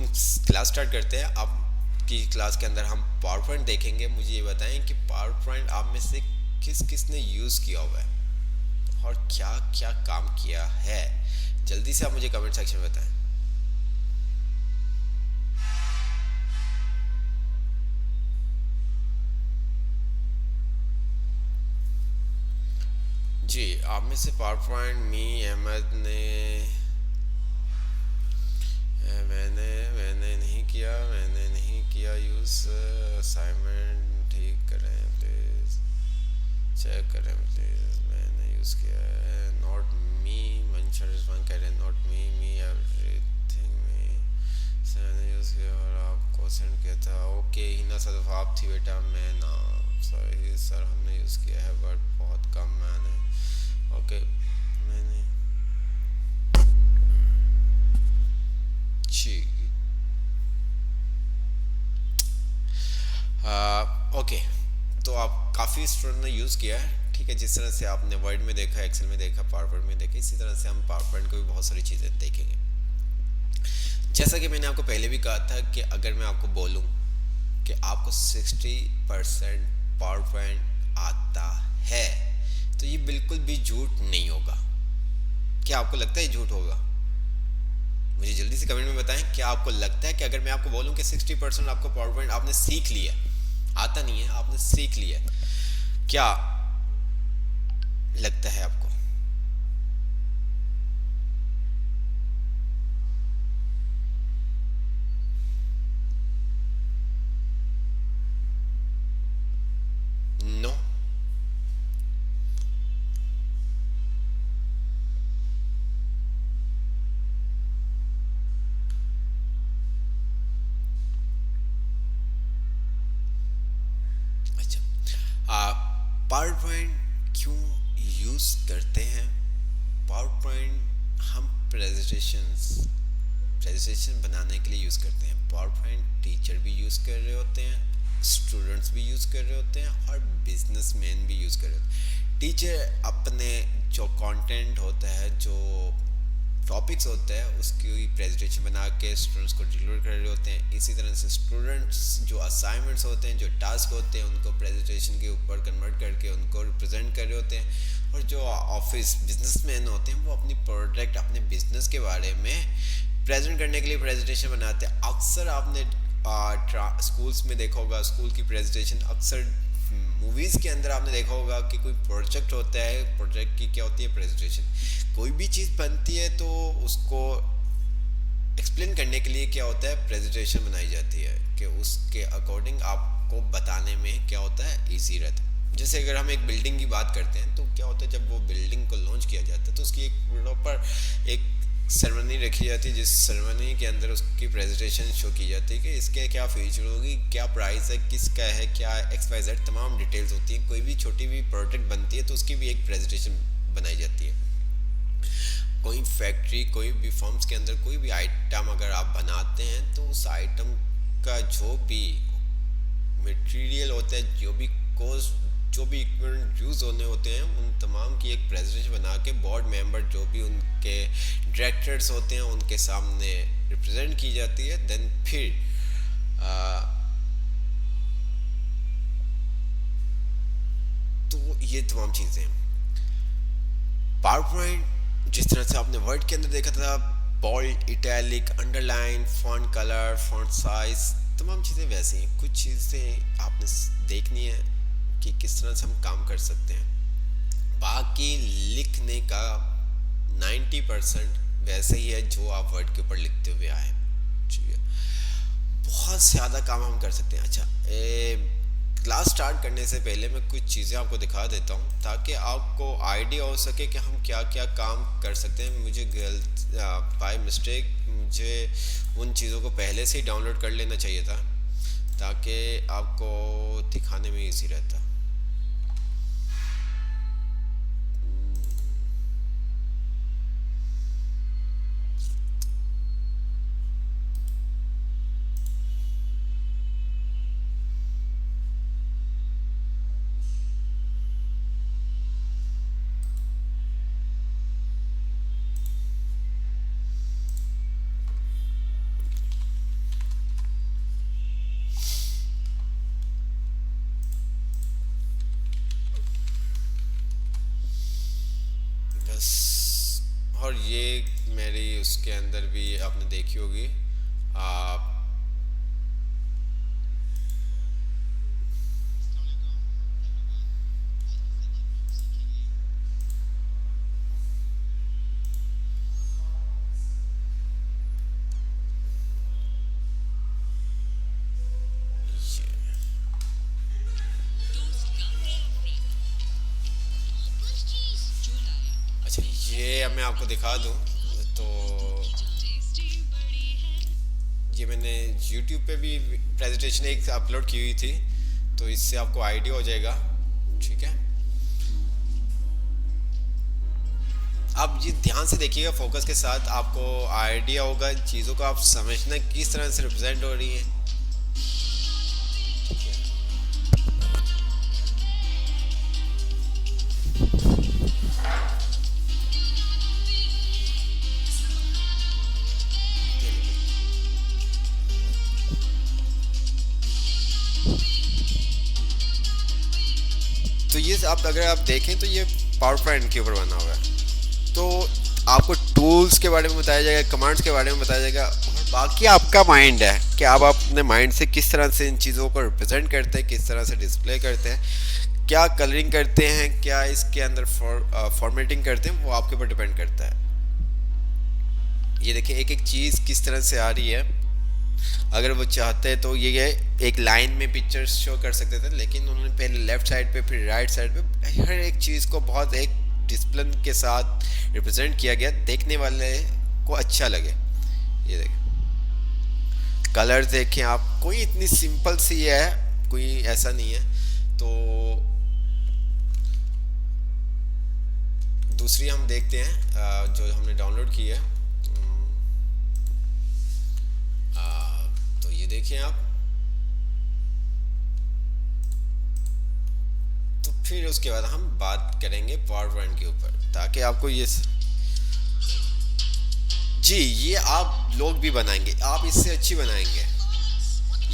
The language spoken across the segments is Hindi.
हम क्लास स्टार्ट करते हैं। अब की क्लास के अंदर हम पावर पॉइंट देखेंगे। मुझे ये बताएं कि पावर पॉइंट आप में से किस किस ने यूज़ किया हुआ है और क्या क्या काम किया है। जल्दी से आप मुझे कमेंट सेक्शन में बताएं। जी, आप में से पावर पॉइंट मी अहमद ने मैंने मैंने नहीं किया यूज़। असाइनमेंट ठीक करें प्लीज़, चेक करें प्लीज़, मैंने यूज़ किया है। नॉट मी, मंशा रिजवान कह रहे हैं नॉट मी, मी एवरीथिंग मी से मैंने यूज़ किया और आपको सेंड किया था। ओके हिना सदफ आप थी बेटा, मैं ना। सॉरी सर, हमने यूज़ किया है बट बहुत कम मैंने। ओके मैंने जी ओके, तो आप काफ़ी स्टूडेंट ने यूज़ किया है। ठीक है, जिस तरह से आपने वर्ड में देखा, एक्सेल में देखा, पावर पॉइंट में देखा, इसी तरह से हम पावर पॉइंट को भी बहुत सारी चीज़ें देखेंगे। जैसा कि मैंने आपको पहले भी कहा था कि अगर मैं आपको बोलूं कि आपको 60% पावर पॉइंट आता है तो ये बिल्कुल भी झूठ नहीं होगा। क्या आपको लगता है ये झूठ होगा? मुझे जल्दी से कमेंट में बताएं, क्या आपको लगता है कि अगर मैं आपको बोलूं कि 60% आपको पावर पॉइंट आपने सीख लिया, आता नहीं है आपने सीख लिया, क्या लगता है आपको? नो? अच्छा, आप पावर पॉइंट क्यों यूज़ करते हैं? पावर पॉइंट हम प्रेजेंटेशन बनाने के लिए यूज़ करते हैं। पावर पॉइंट टीचर भी यूज़ कर रहे होते हैं, स्टूडेंट्स भी यूज़ कर रहे होते हैं और बिजनेसमैन भी यूज़ कर रहे होते हैं। टीचर अपने जो कंटेंट होता है, जो टॉपिक्स होते हैं, उसकी प्रेजेंटेशन बना के स्टूडेंट्स को डिलीवर कर रहे होते हैं। इसी तरह से स्टूडेंट्स जो असाइनमेंट्स होते हैं, जो टास्क होते हैं, उनको प्रेजेंटेशन के ऊपर कन्वर्ट करके उनको रिप्रेजेंट कर रहे होते हैं। और जो ऑफिस बिजनेसमैन होते हैं वो अपनी प्रोडक्ट, अपने बिजनेस के बारे में प्रेजेंट करने के लिए प्रेजेंटेशन बनाते हैं। अक्सर आपने स्कूल्स में देखा होगा, स्कूल की प्रेजेंटेशन अक्सर मूवीज़ के अंदर आपने देखा होगा कि कोई प्रोजेक्ट होता है, प्रोजेक्ट की क्या होती है प्रेजेंटेशन। कोई भी चीज़ बनती है तो उसको एक्सप्लेन करने के लिए क्या होता है, प्रेजेंटेशन बनाई जाती है कि उसके अकॉर्डिंग आपको बताने में क्या होता है, ईजी रहता है। जैसे अगर हम एक बिल्डिंग की बात करते हैं तो क्या होता है, जब वो बिल्डिंग को लॉन्च किया जाता है तो उसकी एक प्रॉपर एक सेरेमनी रखी जाती है, जिस सेरेमनी के अंदर उसकी प्रेजेंटेशन शो की जाती है कि इसके क्या फीचर होगी, क्या प्राइस है, किसका है, क्या एक्स वाई जेड तमाम डिटेल्स होती हैं। कोई भी छोटी भी प्रोडक्ट बनती है तो उसकी भी एक प्रेजेंटेशन बनाई जाती है। कोई फैक्ट्री, कोई भी फर्म्स के अंदर कोई भी आइटम अगर आप बनाते हैं तो उस आइटम का जो भी मटेरियल होता है, जो भी कोस्ट, जो भी इक्विपमेंट यूज़ होने होते हैं, उन तमाम की एक प्रेजेंटेशन बना के बोर्ड मेंबर जो भी उनके डायरेक्टर्स होते हैं उनके सामने रिप्रेजेंट की जाती है। देन फिर तो ये तमाम चीज़ें पावर पॉइंट, जिस तरह से आपने वर्ड के अंदर देखा था, bold, italic, underline, font colour, font size, तमाम चीज़ें वैसी हैं। कुछ चीज़ें आपने देखनी है कि किस तरह से हम काम कर सकते हैं। बाकी लिखने का 90% वैसे ही है जो आप वर्ड के ऊपर लिखते हुए आए। ठीक है, बहुत ज़्यादा काम हम कर सकते हैं। अच्छा, क्लास स्टार्ट करने से पहले मैं कुछ चीज़ें आपको दिखा देता हूँ ताकि आपको आइडिया हो सके कि हम क्या क्या काम कर सकते हैं। मुझे गलत बाय मिस्टेक मुझे उन चीज़ों को पहले से ही डाउनलोड कर लेना चाहिए था ताकि आपको दिखाने में इजी रहता। देखी होगी आप। अच्छा, ये अब मैं आपको दिखा दूं तो ये मैंने YouTube पे भी प्रेजेंटेशन एक अपलोड की हुई थी, तो इससे आपको आइडिया हो जाएगा। ठीक है, आप ये ध्यान से देखिएगा फोकस के साथ, आपको आइडिया होगा चीज़ों को आप समझना किस तरह से रिप्रेजेंट हो रही है। ठीक है, तो ये आप अगर आप देखें तो ये पावर पॉइंट के ऊपर बना हुआ है। तो आपको टूल्स के बारे में बताया जाएगा, कमांड्स के बारे में बताया जाएगा, और बाकी आपका माइंड है कि आप अपने माइंड से किस तरह से इन चीज़ों को रिप्रेजेंट करते हैं, किस तरह से डिस्प्ले करते हैं, क्या कलरिंग करते हैं, क्या इसके अंदर फॉर्मेटिंग करते हैं, वो आपके ऊपर डिपेंड करता है। ये देखिए एक एक चीज़ किस तरह से आ रही है। अगर वो चाहते हैं तो ये एक लाइन में पिक्चर्स शो कर सकते थे, लेकिन उन्होंने पहले लेफ्ट साइड पे फिर राइट साइड पे हर एक चीज़ को बहुत एक डिसिप्लिन के साथ रिप्रेजेंट किया गया, देखने वाले को अच्छा लगे। ये देखिए कलर देखें आप, कोई इतनी सिंपल सी है, कोई ऐसा नहीं है। तो दूसरी हम देखते हैं जो हमने डाउनलोड की है। तो ये देखें आप, तो फिर उसके बाद हम बात करेंगे पावर पॉइंट के ऊपर, ताकि आपको ये जी ये आप लोग भी बनाएंगे, आप इससे अच्छी बनाएंगे।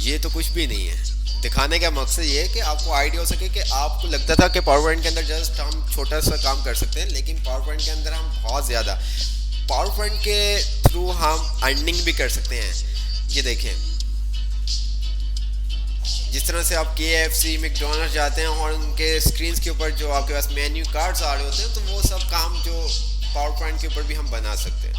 ये तो कुछ भी नहीं है, दिखाने का मकसद ये है कि आपको आइडिया हो सके कि आपको लगता था कि पावर पॉइंट के अंदर जस्ट हम छोटा सा काम कर सकते हैं, लेकिन पावर पॉइंट के अंदर हम बहुत ज़्यादा, पावर पॉइंट के थ्रू हम अर्निंग भी कर सकते हैं। ये देखें जिस तरह से आप KFC मैकडोनल्ड्स जाते हैं और उनके स्क्रीन के ऊपर जो आपके पास मेन्यू कार्ड्स आ रहे होते हैं, तो वो सब काम जो पावर पॉइंट के ऊपर भी हम बना सकते हैं।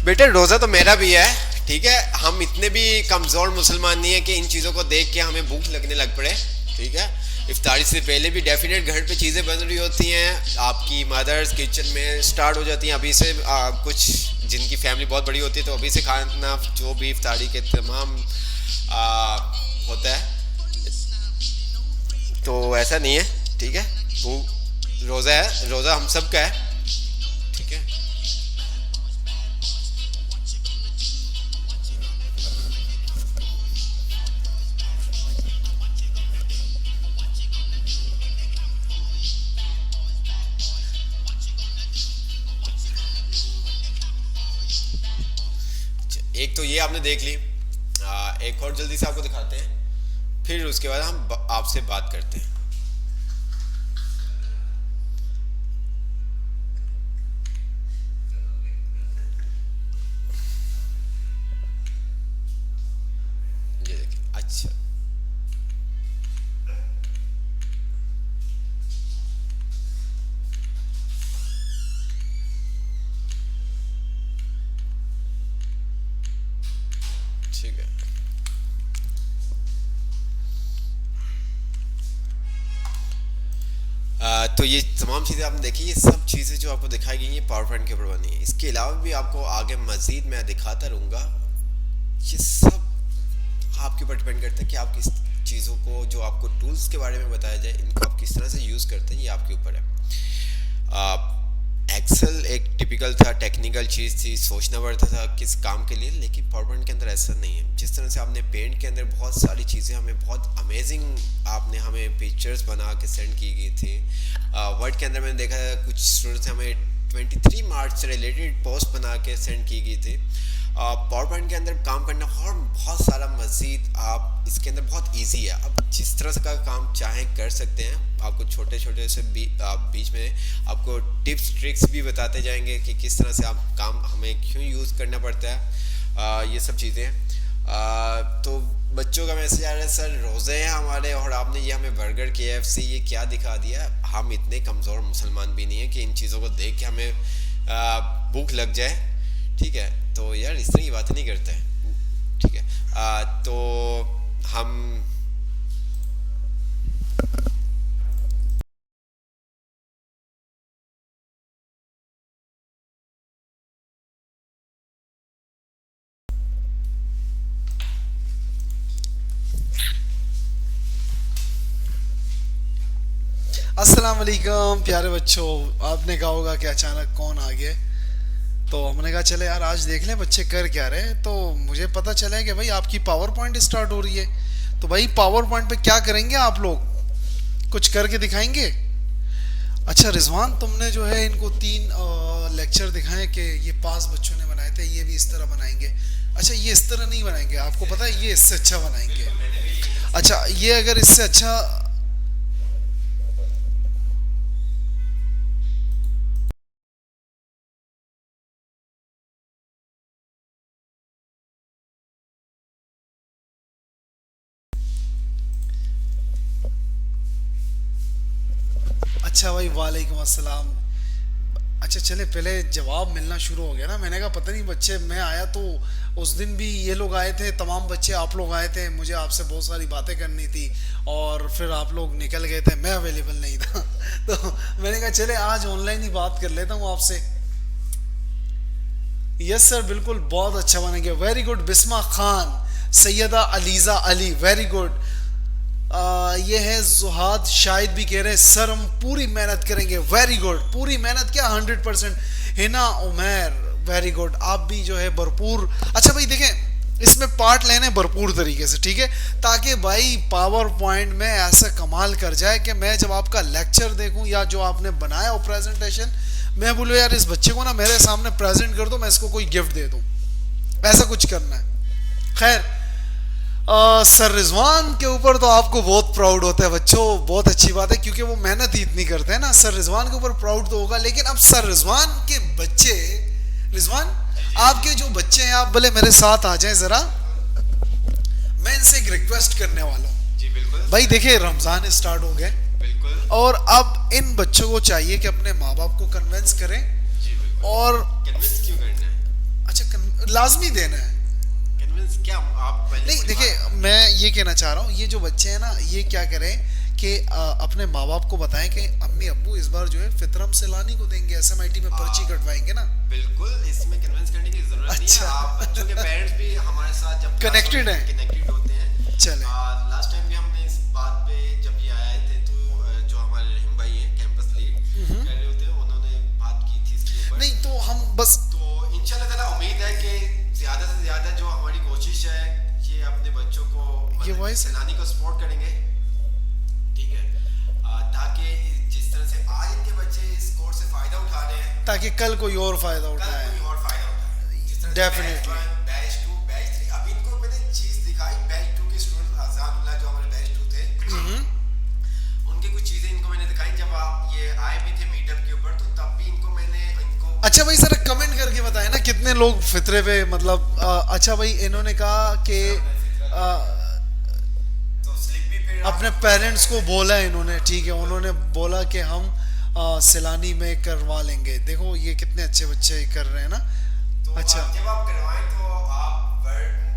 बेटे रोज़ा तो मेरा भी है, ठीक है, हम इतने भी कमज़ोर मुसलमान नहीं है कि इन चीज़ों को देख के हमें भूख लगने लग पड़े। ठीक है, इफ्तारी से पहले भी डेफिनेट घर पे चीज़ें बन रही होती हैं, आपकी मदर्स किचन में स्टार्ट हो जाती हैं अभी से। कुछ जिनकी फैमिली बहुत बड़ी होती है तो अभी से खाना जो भी इफ्तारी के तमाम होता है, तो ऐसा नहीं है। ठीक है, वो रोज़ा है, रोज़ा हम सब का है। ठीक है, एक तो ये आपने देख ली, एक और जल्दी से आपको दिखाते हैं, फिर उसके बाद हम आपसे बात करते हैं। ये देखिए, अच्छा ठीक है। तो ये तमाम चीज़ें आपने देखी, ये सब चीज़ें जो आपको दिखाई गई हैं पावर पॉइंट के ऊपर बनी है। इसके अलावा भी आपको आगे मज़ीद मैं दिखाता रहूँगा। ये सब आपके ऊपर डिपेंड करता है कि आप किस चीज़ों को, जो आपको टूल्स के बारे में बताया जाए, इनको आप किस तरह से यूज़ करते हैं ये आपके ऊपर है। एक्सेल एक टिपिकल था, टेक्निकल चीज़ थी, सोचना पड़ता था किस काम के लिए, लेकिन पावर पॉइंट के अंदर ऐसा नहीं है। जिस तरह से आपने पेंट के अंदर बहुत सारी चीज़ें हमें बहुत अमेजिंग, आपने हमें पिक्चर्स बना के सेंड की गई थी। वर्ड के अंदर मैंने देखा कुछ स्टूडेंट्स हमें 23 मार्च से रिलेटेड पोस्ट बना के सेंड की गई थी। पावर पॉइंट के अंदर काम करना और बहुत सारा मज़ीद, आप इसके अंदर बहुत इजी है, आप जिस तरह से का काम चाहें कर सकते हैं। आपको छोटे छोटे से बीच में आपको टिप्स ट्रिक्स भी बताते जाएंगे कि किस तरह से आप काम हमें क्यों यूज़ करना पड़ता है, ये सब चीज़ें। तो बच्चों का मैसेज आ रहा है, सर रोज़े हैं हमारे और आपने ये हमें बर्गर KFC ये क्या दिखा दिया। हम इतने कमज़ोर मुसलमान भी नहीं है कि इन चीज़ों को देख के हमें भूख लग जाए, ठीक है। तो यार इस तरह की बातें नहीं करते हैं, ठीक है। तो हम अस्सलाम वालेकुम प्यारे बच्चों। आपने कहा होगा कि अचानक कौन आ गए, तो हमने कहा चले यार आज देख लें बच्चे कर क्या रहे हैं। तो मुझे पता चला है कि भाई आपकी पावर पॉइंट स्टार्ट हो रही है। तो भाई पावर पॉइंट पे क्या करेंगे आप लोग, कुछ करके दिखाएंगे? अच्छा रिजवान, तुमने जो है इनको 3 लेक्चर दिखाए कि ये 5 बच्चों ने बनाए थे, ये भी इस तरह बनाएंगे। अच्छा ये इस तरह नहीं बनाएंगे, आपको पता है ये इससे अच्छा बनाएंगे। अच्छा ये अगर इससे अच्छा, अच्छा भाई वालेकुम अस्सलाम। अच्छा चले, पहले जवाब मिलना शुरू हो गया ना। मैंने कहा पता नहीं बच्चे, मैं आया तो उस दिन भी ये लोग आए थे, तमाम बच्चे आप लोग आए थे, मुझे आपसे बहुत सारी बातें करनी थी और फिर आप लोग निकल गए थे, मैं अवेलेबल नहीं था। तो मैंने कहा चले आज ऑनलाइन ही बात कर लेता हूँ आपसे। यस सर बिल्कुल, बहुत अच्छा बनेंगे। Very good Bisma Khan, Sayeda Aliza Ali, very good. ये है जुहाद, शायद भी कह रहे हैं सर हम पूरी मेहनत करेंगे। वेरी गुड, पूरी मेहनत क्या 100%। हिना उमैर, वेरी गुड, आप भी जो है भरपूर। अच्छा भाई देखें, इसमें पार्ट लेने भरपूर तरीके से, ठीक है, ताकि भाई पावर पॉइंट में ऐसा कमाल कर जाए कि मैं जब आपका लेक्चर देखूं या जो आपने बनाया हो प्रेजेंटेशन, मैं बोलूँ यार इस बच्चे को ना मेरे सामने प्रेजेंट कर दो, मैं इसको कोई गिफ्ट दे दूं। ऐसा कुछ करना है। खैर सर रिजवान के ऊपर तो आपको बहुत प्राउड होता है बच्चों, बहुत अच्छी बात है, क्योंकि वो मेहनत ही इतनी करते हैं ना। सर रिजवान के ऊपर प्राउड तो होगा, लेकिन अब सर रिजवान के बच्चे, रिजवान आपके जो बच्चे हैं, आप भले मेरे साथ आ जाएं जरा, मैं इनसे एक रिक्वेस्ट करने वाला हूँ। जी बिल्कुल भाई देखिए रमजान स्टार्ट हो गए, बिल्कुल, और अब इन बच्चों को चाहिए कि अपने माँ बाप को कन्विंस करें। जी बिल्कुल। और कन्विंस क्यों करना है? अच्छा लाजमी देना है। कन्विंस क्या, आप पहले नहीं देखिए, मैं ये कहना चाह रहा हूँ, ये जो बच्चे हैं ना ये क्या करें कि अपने माँ बाप को बताएं कि अम्मी अब्बू इस बार जो है फितरम सैलानी को देंगे, SMIT में पर्ची कटवाएंगे ना। बिल्कुल, इसमें कन्विंस करने की जरूरत नहीं अच्छा। है। आप बच्चों के पेरेंट्स भी हमारे साथ जब Connected हैं। कनेक्टेड होते हैं। चले लास्ट टाइम भी हमने इस बात पे जब ये आए थे, तो जो हमारे रहीम भाई हैं कैंपस लीड कर रहे होते हैं, उन्होंने बात की थी इसके ऊपर। नहीं तो हम बस, तो इंशाल्लाह ताला उम्मीद है कि ज़्यादा से ज़्यादा जो हमारी कोशिश है ये अपने बच्चों को, ये मतलब वॉइस सैलानी को सपोर्ट करेंगे, ठीक है, ताकि जिस तरह से आज इनके बच्चे इस कोर्स से फ़ायदा उठा रहे हैं, ताकि कल कोई और फायदा कल उठाए। कोई और फ़ायदा उठाए। जिस तरह से Definitely. बैच 1, बैच 2, बैच 3, अब इनको मैंने चीज़ दिखाई। बैच 2 के स्टूडेंट अज़ानुल्लाह जो हमारे बैच 2 थे, उनकी कुछ चीज़ें इनको मैंने दिखाई। जब आप ये आए भी थे मीटअप के ऊपर, तो तब भी इनको अच्छा भाई सर कमेंट करके बताएं ना कितने लोग फितरे पे, मतलब अच्छा भाई इन्होंने कहा कि तो स्लिप भी फिर अपने पेरेंट्स को बोला है इन्होंने, ठीक है, उन्होंने बोला कि हम सैलानी में करवा लेंगे। देखो ये कितने अच्छे बच्चे कर रहे हैं ना। तो अच्छा जब आप करवाएं तो आप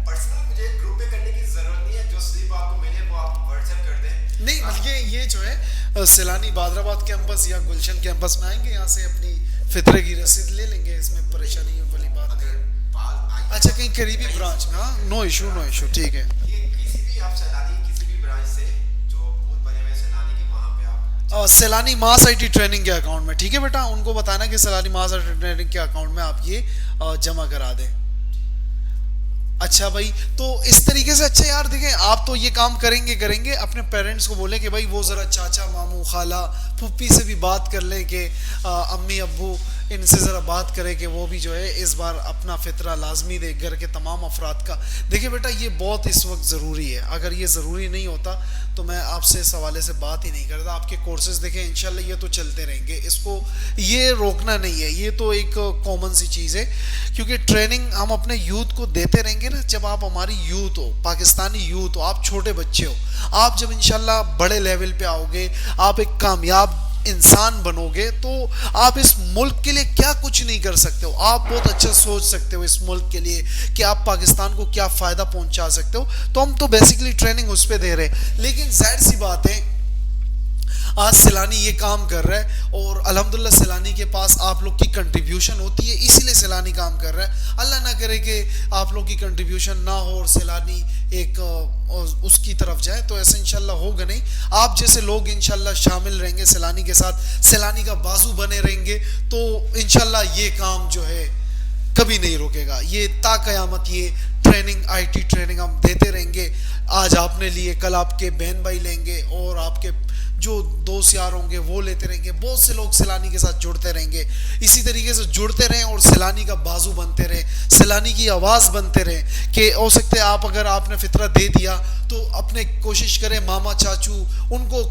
पर्सनल, मुझे ग्रुप में करने की जरूरत नहीं है, जो स्लिप आपको मिले वो आप व्हाट्सएप कर दें। नहीं बल्कि ये जो है सैलानी बादराबाद कैंपस या गुलशन कैंपस में आएंगे, यहाँ से अपनी फितरे की रसीद ले लेंगे, इसमें परेशानी वाली बात नहीं है। अच्छा कहीं करीबी ब्रांच में, हाँ नो इशू नो इशू, ठीक है। ये किसी भी आप सैलानी किसी भी ब्रांच सैलानी मास आईटी ट्रेनिंग के अकाउंट में, ठीक है बेटा, उनको बताना कि सैलानी मास आईटी ट्रेनिंग के अकाउंट में आप ये जमा करा दें। अच्छा भाई, तो इस तरीके से, अच्छा यार देखें, आप तो ये काम करेंगे करेंगे, अपने पेरेंट्स को बोले कि भाई वो ज़रा चाचा मामू खाला फूफी से भी बात कर लें कि अम्मी अब्बू इनसे ज़रा बात करें कि वो भी जो है इस बार अपना फितरा लाजमी दे घर के तमाम अफराद का। देखिए बेटा, ये बहुत इस वक्त ज़रूरी है, अगर ये ज़रूरी नहीं होता तो मैं आपसे इस हवाले से बात ही नहीं करता। आपके कोर्सेज देखें इंशाल्लाह ये तो चलते रहेंगे, इसको ये रोकना नहीं है, ये तो एक कॉमन सी चीज़ है, क्योंकि ट्रेनिंग हम अपने यूथ को देते रहेंगे ना। जब आप हमारी यूथ हो, पाकिस्तानी यूथ हो, आप छोटे बच्चे हो, आप जब इंशाल्लाह बड़े लेवल पे आओगे, आप एक कामयाब इंसान बनोगे, तो आप इस मुल्क के लिए क्या कुछ नहीं कर सकते हो, आप बहुत अच्छा सोच सकते हो इस मुल्क के लिए कि आप पाकिस्तान को क्या फ़ायदा पहुंचा सकते हो। तो हम तो बेसिकली ट्रेनिंग उस पर दे रहे हैं, लेकिन जाहिर सी बात है आज सैलानी ये काम कर रहा है और अल्हम्दुलिल्लाह सैलानी के पास आप लोग की कंट्रीब्यूशन होती है, इसीलिए सैलानी काम कर रहा है। अल्लाह ना करे कि आप लोग की कंट्रीब्यूशन ना हो और सैलानी एक उसकी तरफ जाए, तो ऐसा इंशाल्लाह होगा नहीं। आप जैसे लोग इंशाल्लाह शामिल रहेंगे सैलानी के साथ, सैलानी का बाजू बने रहेंगे, तो इंशाल्लाह ये काम जो है कभी नहीं रुकेगा। ये ता कयामत ये ट्रेनिंग, आईटी ट्रेनिंग हम देते रहेंगे। आज आपने लिए, कल आपके बहन भाई लेंगे और आपके जो दोस्त यार होंगे वो लेते रहेंगे। बहुत से लोग सैलानी के साथ जुड़ते रहेंगे, इसी तरीके से जुड़ते रहें और सैलानी का बाजू बनते रहें, सैलानी की आवाज़ बनते रहें। कि हो सकते हैं आप, अगर आपने फितरा दे दिया तो अपने कोशिश करें मामा चाचू उनको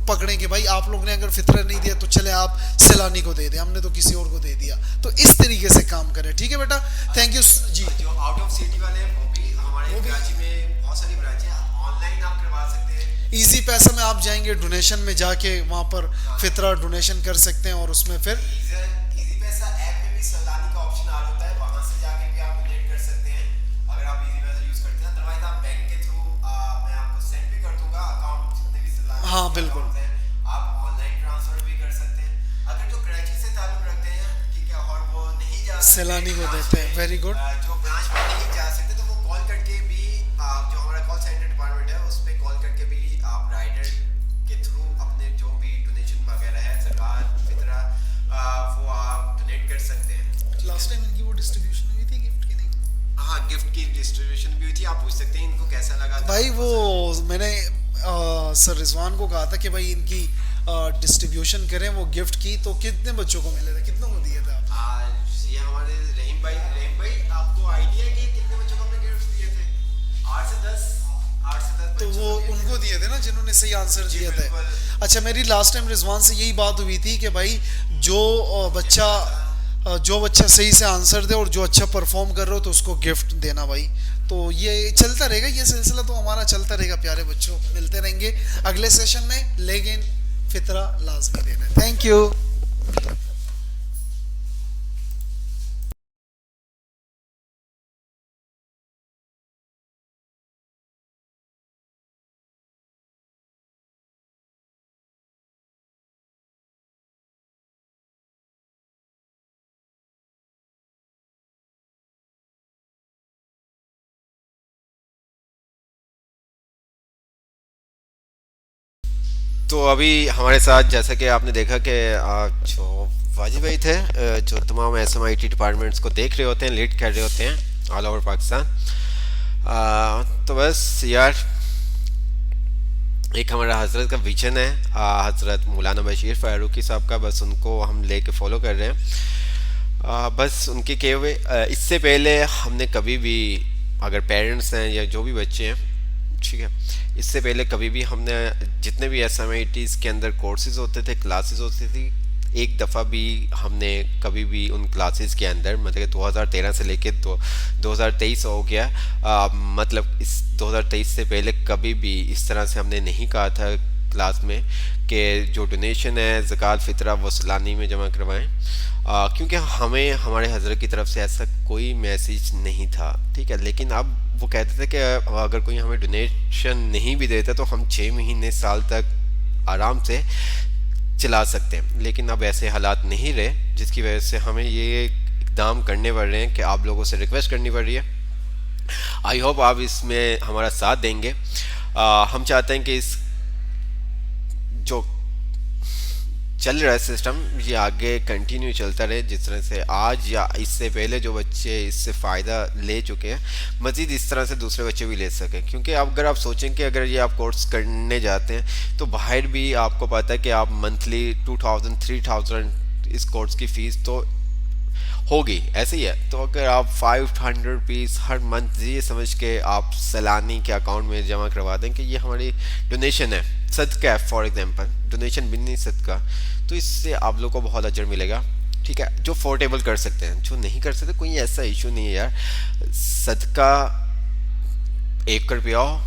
पकड़ें कि भाई आप लोग ने अगर फितरा नहीं दिया तो चले आप सैलानी को दे दें, हमने तो किसी और को दे दिया। तो इस तरीके से काम करें, ठीक है बेटा, थैंक यू जी। जो आउट ऑफ सिटी वाले हैं वो भी हमारे कराची में बहुत सारी ब्रांच है, ऑनलाइन आप करवा सकते हैं। इजी पैसा में आप जाएंगे, डोनेशन में जाके वहाँ पर फितरा डोनेशन कर सकते हैं और उसमें फिर इजी पैसा ऐप में भी सैलानी का ऑप्शन आ होता है, वहां से जाके भी आप डोनेट कर सकते हैं अगर आप इजी पैसा यूज करते हैं। अदरवाइज आप बैंक के थ्रू मैं आपको सेंड भी कर दूंगा अकाउंट जितने भी सैलानी, हाँ बिल्कुल, आप ऑनलाइन ट्रांसफर भी कर सकते हैं। अगर जो कराची से ताल्लुक रखते हैं, ठीक है, और वो नहीं जा सकते सैलानी को देते हैं, वेरी गुड। जो ब्रांच में नहीं जा सकते तो वो कॉल करके भी, जो हमारा कॉल सेंटर डिपार्टमेंट है उस पर कॉल करके भी आप राइडर के थ्रू अपने जो भी डोनेशन वगैरह है, ज़कात, फितरा, वो आप डोनेट कर सकते हैं। लास्ट टाइम इनकी वो डिस्ट्रीब्यूशन हुई थी गिफ्ट की, नहीं? हाँ, गिफ्ट की डिस्ट्रीब्यूशन भी हुई थी, आप पूछ सकते हैं इनको कैसा लगा था। भाई वो मैंने सर रिजवान को कहा था कि भाई इनकी डिस्ट्रीब्यूशन करें वो गिफ्ट की, तो कितने बच्चों को मिले थे, कितनों को दिए थे आप? ये हमारे रहीम भाई आपको आइडिया है कि कितने बच्चों को हमने गिफ्ट दिए थे? 8 से 10 तो वो उनको दिए थे ना जिन्होंने सही आंसर दिए थे। अच्छा, मेरी लास्ट टाइम रिजवान से यही बात हुई थी कि भाई जो बच्चा सही से आंसर दे और जो अच्छा परफॉर्म कर रहे हो तो उसको गिफ्ट देना भाई। तो ये चलता रहेगा, ये सिलसिला तो हमारा चलता रहेगा प्यारे बच्चों, मिलते रहेंगे अगले सेशन में, लेकिन फितरा लाजमी देना। Thank you. तो अभी हमारे साथ जैसा कि आपने देखा कि जो वाजिब भाई थे, जो तमाम SMIT डिपार्टमेंट्स को देख रहे होते हैं, लीड कर रहे होते हैं ऑल ओवर पाकिस्तान। तो बस यार, एक हमारा हजरत का विजन है, हजरत मौलाना बशीर फ़ारूकी साहब का, बस उनको हम लेके फॉलो कर रहे हैं। बस उनके कहे हुए, इससे पहले हमने कभी भी, अगर पेरेंट्स हैं या जो भी बच्चे हैं, ठीक है, इससे पहले कभी भी हमने जितने भी SMITs के अंदर कोर्सेज होते थे, क्लासेस होती थी, एक दफ़ा भी हमने कभी भी उन क्लासेस के अंदर, मतलब 2013 से लेके 2023 हो गया, मतलब इस 2023 से पहले कभी भी इस तरह से हमने नहीं कहा था क्लास में कि जो डोनेशन है, ज़कात, फ़ितरा वो सैलानी में जमा करवाएं, क्योंकि हमें हमारे हज़रत की तरफ से ऐसा कोई मैसेज नहीं था, ठीक है। लेकिन अब वो कहते थे कि अगर कोई हमें डोनेशन नहीं भी देता तो हम 6 महीने साल तक आराम से चला सकते हैं, लेकिन अब ऐसे हालात नहीं रहे, जिसकी वजह से हमें ये इकदाम करने पड़ रहे हैं कि आप लोगों से रिक्वेस्ट करनी पड़ रही है। आई होप आप इसमें हमारा साथ देंगे। हम चाहते हैं कि इस जो चल रहा है सिस्टम, ये आगे कंटिन्यू चलता रहे जिस तरह से आज या इससे पहले जो बच्चे इससे फ़ायदा ले चुके हैं, मज़ीद इस तरह से दूसरे बच्चे भी ले सकें। क्योंकि अब अगर आप सोचें कि अगर ये आप कोर्स करने जाते हैं तो बाहर भी आपको पता है कि आप मंथली 2000 3000 इस कोर्स की फ़ीस तो होगी, ऐसे ही है। तो अगर आप 500 रुपीज़ हर मंथ ये समझ के आप सलानी के अकाउंट में जमा करवा दें कि ये हमारी डोनेशन है, सदका है, फॉर एग्जांपल डोनेशन भी नहीं सदका, तो इससे आप लोगों को बहुत अजर मिलेगा। ठीक है, जो पोर्टेबल कर सकते हैं, जो नहीं कर सकते कोई ऐसा इशू नहीं है यार। सदका 1 रुपया हो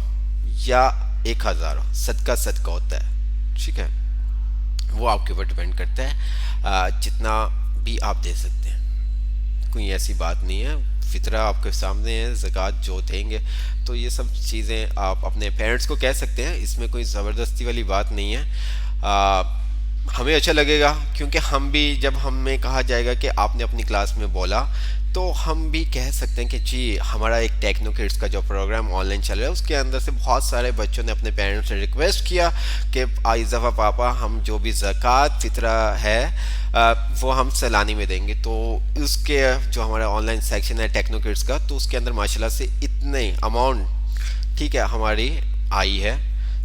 या 1000 हो, सदका सदका होता है। ठीक है, वो आपके ऊपर डिपेंड करता है, जितना भी आप दे सकते हैं, कोई ऐसी बात नहीं है। फितरा आपके सामने है, ज़कात जो देंगे, तो ये सब चीज़ें आप अपने पेरेंट्स को कह सकते हैं, इसमें कोई ज़बरदस्ती वाली बात नहीं है। हमें अच्छा लगेगा क्योंकि हम भी, जब हमें कहा जाएगा कि आपने अपनी क्लास में बोला, तो हम भी कह सकते हैं कि जी हमारा एक टेक्नो किड्स का जो प्रोग्राम ऑनलाइन चल रहा है उसके अंदर से बहुत सारे बच्चों ने अपने पेरेंट्स से रिक्वेस्ट किया कि इस दफ़ा पापा हम जो भी ज़कात फितरा है वो हम सलानी में देंगे। तो उसके जो हमारा ऑनलाइन सेक्शन है टेक्नो किड्स का, तो उसके अंदर माशाल्लाह से इतने अमाउंट, ठीक है, हमारी आई है,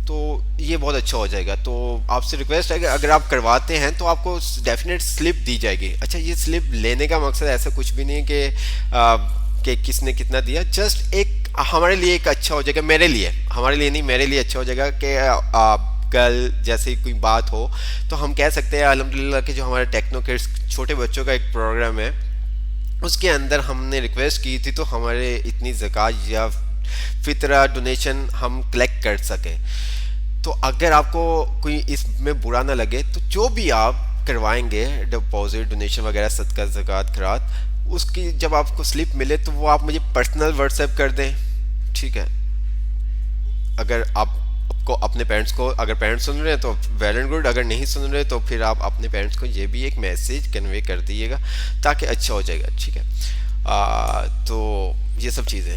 तो ये बहुत अच्छा हो जाएगा। तो आपसे रिक्वेस्ट है कि अगर आप करवाते हैं तो आपको डेफिनेट स्लिप दी जाएगी। अच्छा, ये स्लिप लेने का मकसद ऐसा कुछ भी नहीं है कि किसने कितना दिया, जस्ट एक हमारे लिए एक अच्छा हो जाएगा, मेरे लिए, हमारे लिए नहीं, मेरे लिए अच्छा हो जाएगा कि कल जैसे कोई बात हो तो हम कह सकते हैं अल्हम्दुलिल्लाह कि जो हमारे टेक्नो किड्स छोटे बच्चों का एक प्रोग्राम है उसके अंदर हमने रिक्वेस्ट की थी, तो हमारे इतनी ज़कात या फितरा डोनेशन हम कलेक्ट कर सके। तो अगर आपको कोई इसमें बुरा ना लगे तो जो भी आप करवाएंगे डिपॉजिट डोनेशन वगैरह सदका ज़कात खैरात, उसकी जब आपको स्लिप मिले तो वो आप मुझे पर्सनल व्हाट्सएप कर दें। ठीक है, अगर आपको अपने पेरेंट्स को, अगर पेरेंट्स सुन रहे हैं तो वेल एंड गुड, अगर नहीं सुन रहे तो फिर आप अपने पेरेंट्स को ये भी एक मैसेज कन्वे कर दीजिएगा ताकि अच्छा हो जाएगा। ठीक है, तो ये सब चीज़ें,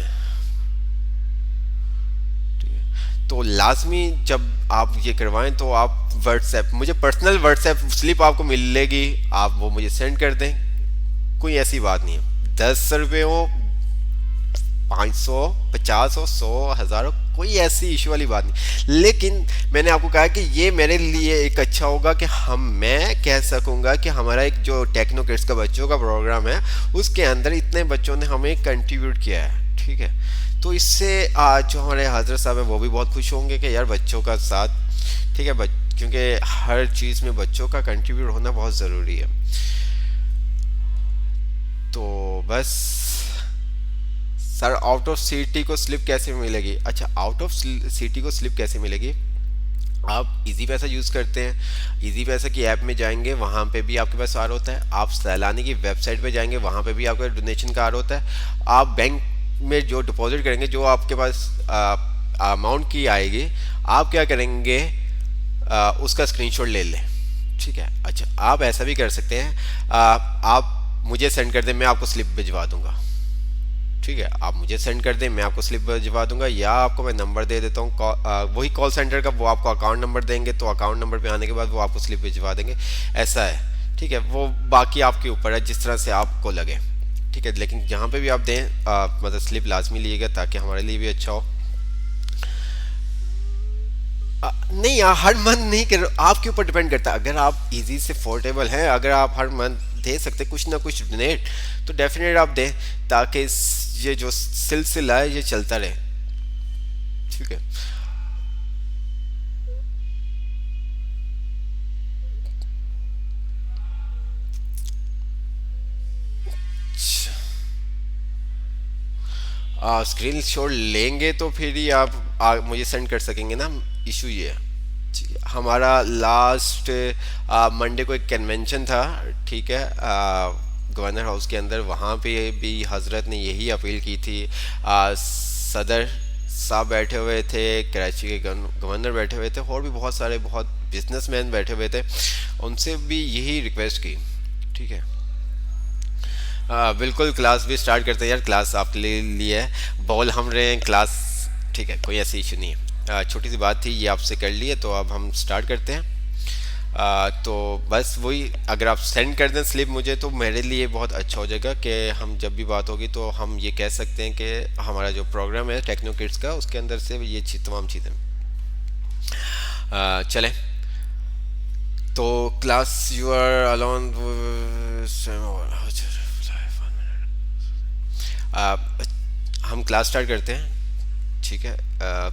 तो लाजमी जब आप ये करवाएं तो आप व्हाट्सएप, मुझे पर्सनल व्हाट्सएप स्लिप आपको मिलेगी, आप वो मुझे सेंड कर दें, कोई ऐसी बात नहीं है। 10 रुपये हो, 500, 50 हो, 100, 1000 हो, कोई ऐसी इशू वाली बात नहीं। लेकिन मैंने आपको कहा कि ये मेरे लिए एक अच्छा होगा कि मैं कह सकूंगा कि हमारा एक जो टेक्नो किड्स का बच्चों का प्रोग्राम है उसके अंदर इतने बच्चों ने हमें कंट्रीब्यूट किया है। ठीक है, तो इससे जो हमारे हजरत साहब हैं वो भी बहुत खुश होंगे कि यार बच्चों का साथ, ठीक है, क्योंकि हर चीज़ में बच्चों का कंट्रीब्यूट होना बहुत ज़रूरी है। तो बस सर, आउट ऑफ सिटी को स्लिप कैसे मिलेगी? अच्छा, आउट ऑफ सिटी को स्लिप कैसे मिलेगी? आप इजी पैसा यूज़ करते हैं, इजी पैसा की ऐप में जाएंगे, वहाँ पे भी आपके पास आर होता है। आप सैलानी की वेबसाइट पे जाएंगे, वहाँ पे भी आपका डोनेशन का आर होता है। आप बैंक में जो डिपॉजिट करेंगे, जो आपके पास अमाउंट की आएगी, आप क्या करेंगे, उसका स्क्रीनशॉट ले लें। ठीक है, अच्छा, आप ऐसा भी कर सकते हैं, आप मुझे सेंड कर दें, मैं आपको स्लिप भिजवा दूंगा। ठीक है, आप मुझे सेंड कर दें, मैं आपको स्लिप भिजवा दूंगा, या आपको मैं नंबर दे देता हूँ वही कॉल सेंटर का, वो आपको अकाउंट नंबर देंगे, तो अकाउंट नंबर पे आने के बाद वो आपको स्लिप भिजवा देंगे। ऐसा है, ठीक है, वो बाकी आपके ऊपर है, जिस तरह से आपको लगे। ठीक है, लेकिन जहाँ पे भी आप दें मतलब स्लिप लाजमी लीजिएगा ताकि हमारे लिए भी अच्छा हो। नहीं यार, हर मंथ नहीं कर, आपके ऊपर डिपेंड करता है। अगर आप इजी से पोर्टेबल हैं, अगर आप हर मंथ दे सकते कुछ ना कुछ डोनेट, तो डेफिनेट आप दें ताकि ये जो सिलसिला है ये चलता रहे। ठीक है, स्क्रीन शॉट लेंगे तो फिर ही आप मुझे सेंड कर सकेंगे ना। इशू ये है, ठीक है, हमारा लास्ट मंडे को एक कन्वेंशन था, ठीक है, गवर्नर हाउस के अंदर, वहाँ पे भी हजरत ने यही अपील की थी। सदर साहब बैठे हुए थे, कराची के गवर्नर बैठे हुए थे, और भी बहुत सारे बहुत बिजनेसमैन बैठे हुए थे, उनसे भी यही रिक्वेस्ट की। ठीक है, बिल्कुल, क्लास भी स्टार्ट करते हैं यार, क्लास आपके लिए है, बोल हम रहे हैं क्लास। ठीक है, कोई ऐसी इशू नहीं है, छोटी सी बात थी, ये आपसे कर लिए, तो अब हम स्टार्ट करते हैं। तो बस वही, अगर आप सेंड कर दें स्लिप मुझे तो मेरे लिए बहुत अच्छा हो जाएगा कि हम जब भी बात होगी तो हम ये कह सकते हैं कि हमारा जो प्रोग्राम है टेक्नो किड्स का उसके अंदर से ये तमाम चीज़ें चलें। तो क्लास यू आर अलोन, हम क्लास स्टार्ट करते हैं, ठीक है।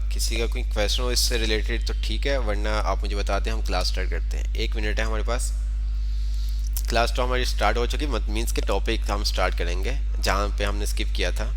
किसी का कोई क्वेश्चन हो इससे रिलेटेड तो ठीक है, वरना आप मुझे बता दें, हम क्लास स्टार्ट करते हैं। 1 मिनट है हमारे पास। क्लास तो हमारी स्टार्ट हो चुकी, मत मीन्स के टॉपिक हम स्टार्ट करेंगे जहाँ पे हमने स्किप किया था।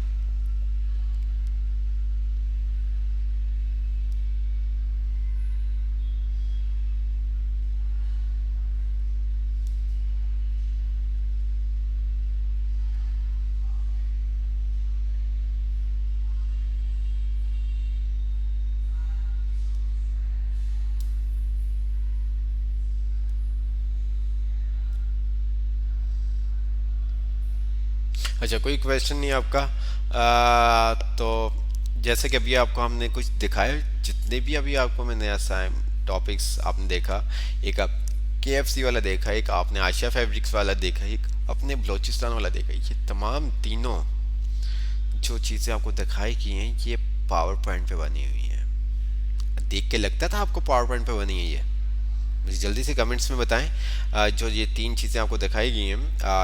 अच्छा, कोई क्वेश्चन नहीं है आपका? तो जैसे कि अभी आपको हमने कुछ दिखाया, जितने भी अभी आपको मैंने असाइन टॉपिक्स आपने देखा, एक आप KFC वाला देखा, एक आपने आशिया फैब्रिक्स वाला देखा, एक अपने बलोचिस्तान वाला देखा, ये तमाम तीनों जो चीज़ें आपको दिखाई की हैं ये पावर पॉइंट पे बनी हुई हैं। देख के लगता था आपको पावर पॉइंट पे बनी है ये? मुझे जल्दी से कमेंट्स में बताएं। जो ये 3 चीज़ें आपको दिखाई गई हैं,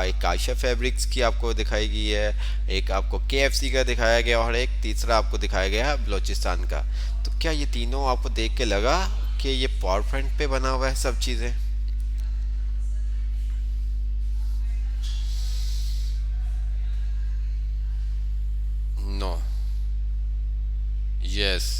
एक आशिया फैब्रिक्स की आपको दिखाई गई है, एक आपको KFC का दिखाया गया, और एक तीसरा आपको दिखाया गया बलोचिस्तान का। तो क्या ये तीनों आपको देख के लगा कि ये पावर पॉइंट पे बना हुआ है सब चीज़ें? नो। यस।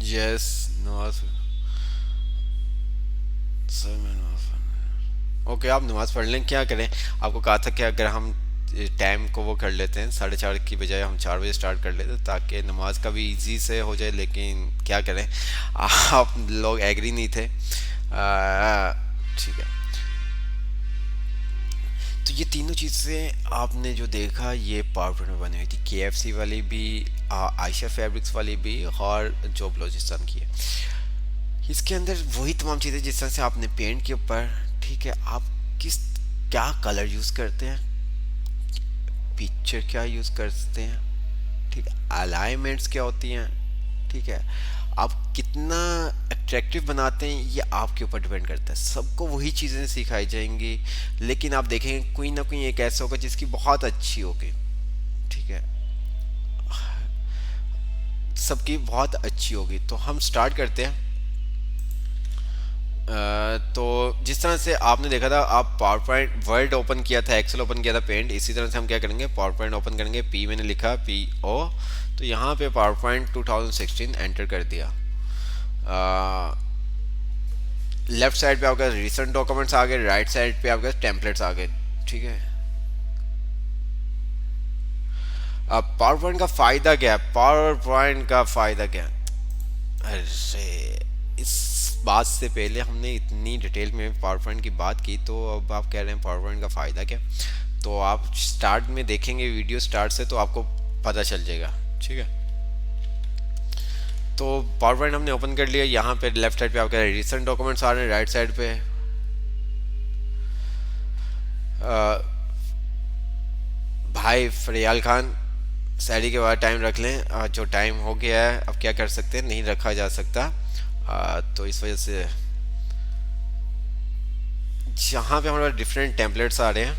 यस। नमाज। सर मैं नमाज। ओके, आप नमाज़ पढ़ लें। क्या करें, आपको कहा था कि अगर हम टाइम को वो कर लेते हैं 4:30 की बजाय हम 4 बजे स्टार्ट कर लेते हैं ताकि नमाज का भी इजी से हो जाए, लेकिन क्या करें आप लोग एग्री नहीं थे। ठीक है। तो ये तीनों चीज़ें आपने जो देखा ये पावर पॉइंट में बनी हुई थी, KFC वाली भी, आयशा फैब्रिक्स वाली भी, और जो बलोचिस्तान की है। इसके अंदर वही तमाम चीज़ें जिस तरह से आपने पेंट के ऊपर, ठीक है, आप किस क्या कलर यूज़ करते हैं, पिक्चर क्या यूज़ करते हैं, ठीक है, अलाइनमेंट्स क्या होती हैं, ठीक है, आप कितना अट्रैक्टिव बनाते हैं ये आपके ऊपर डिपेंड करता है। सबको वही चीज़ें सिखाई जाएंगी, लेकिन आप देखेंगे कोई ना कोई एक ऐसा होगा जिसकी बहुत अच्छी होगी, ठीक है, सबकी बहुत अच्छी होगी। तो हम स्टार्ट करते हैं। तो जिस तरह से आपने देखा था, आप पावर पॉइंट वर्ड ओपन किया था, एक्सेल ओपन किया था, पेंट, इसी तरह से हम क्या करेंगे, पावर पॉइंट ओपन करेंगे। पी मैंने लिखा PO, तो यहाँ पे पावर पॉइंट 2016 एंटर कर दिया। लेफ्ट साइड पे आपका रिसेंट डॉक्यूमेंट्स आ गए, राइट साइड पे आपका टेम्पलेट्स आ गए, ठीक है। अब पावर पॉइंट का फ़ायदा क्या है, पावर पॉइंट का फ़ायदा क्या है? अरे, इस बात से पहले हमने इतनी डिटेल में पावर पॉइंट की बात की, तो अब आप कह रहे हैं पावर पॉइंट का फ़ायदा क्या? तो आप स्टार्ट में देखेंगे वीडियो स्टार्ट से तो आपको पता चल जाएगा, ठीक है। तो पावर पॉइंट हमने ओपन कर लिया। यहाँ पे लेफ्ट साइड पे आपके रिसेंट डॉक्यूमेंट्स आ रहे हैं, राइट साइड पे भाई फरियाल खान सैरी के बाद टाइम रख लें। जो टाइम हो गया है अब क्या कर सकते हैं, नहीं रखा जा सकता। तो इस वजह से यहाँ पे हमारे पास डिफरेंट टेम्पलेट्स आ रहे हैं,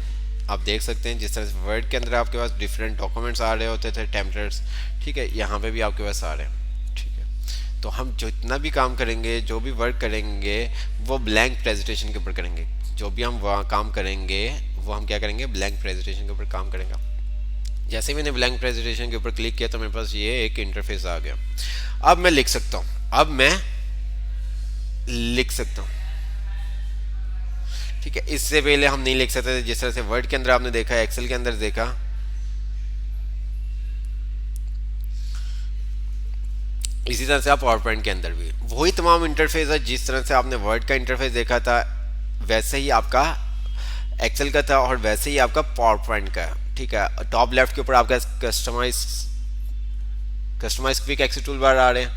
आप देख सकते हैं। जिस तरह से वर्ड के अंदर आपके पास डिफरेंट डॉक्यूमेंट्स आ रहे होते थे, टेम्पलेट्स, ठीक है, यहाँ पे भी आपके पास आ रहे हैं, ठीक है। तो हम जितना भी काम करेंगे, जो भी वर्क करेंगे, वो ब्लैंक प्रेजेंटेशन के ऊपर करेंगे। जो भी हम वहाँ काम करेंगे वो हम क्या करेंगे, ब्लैंक प्रेजेंटेशन के ऊपर काम करेंगे। जैसे ही मैंने ब्लैंक प्रेजेंटेशन के ऊपर क्लिक किया तो मेरे पास ये एक इंटरफेस आ गया। अब मैं लिख सकता हूँ, अब मैं लिख सकता हूँ, ठीक है। इससे पहले हम नहीं लिख सकते थे। जिस तरह से वर्ड के अंदर आपने देखा, एक्सेल के अंदर देखा, इसी तरह से आप पावर पॉइंट के अंदर भी वही तमाम इंटरफेस है, जिस तरह से आपने वर्ड का इंटरफेस देखा था वैसे ही आपका एक्सेल का था और वैसे ही आपका पावर पॉइंट का है। ठीक है, टॉप लेफ्ट के ऊपर आपका customize quick access tool bar आ रहे हैं,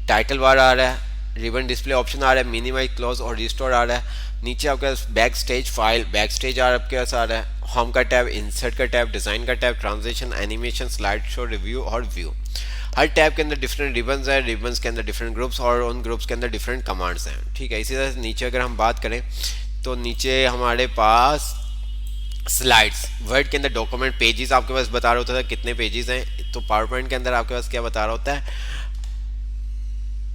टाइटल बार आ रहा है, रिबन डिस्प्ले ऑप्शन आ रहा है, मिनिमाइज क्लोज और रिस्टोर आ रहा है। नीचे आपके पास back stage file, back stage आपके पास आ रहा है, होम का टैब, इंसर्ट का टैब, डिज़ाइन का tab, transition, animation, slide show, review और व्यू। हर टैब के अंदर डिफरेंट रिबन्स है, रिबन्स के अंदर डिफरेंट ग्रुप्स और उन ग्रुप्स के अंदर डिफरेंट कमांड्स हैं। ठीक है, इसी तरह से नीचे अगर हम बात करें तो नीचे हमारे पास स्लाइड्स, वर्ड के अंदर डॉक्यूमेंट पेजेस आपके पास बता रहा होता था कितने पेजेस हैं, तो पावर पॉइंट के अंदर आपके पास क्या बता रहा होता है,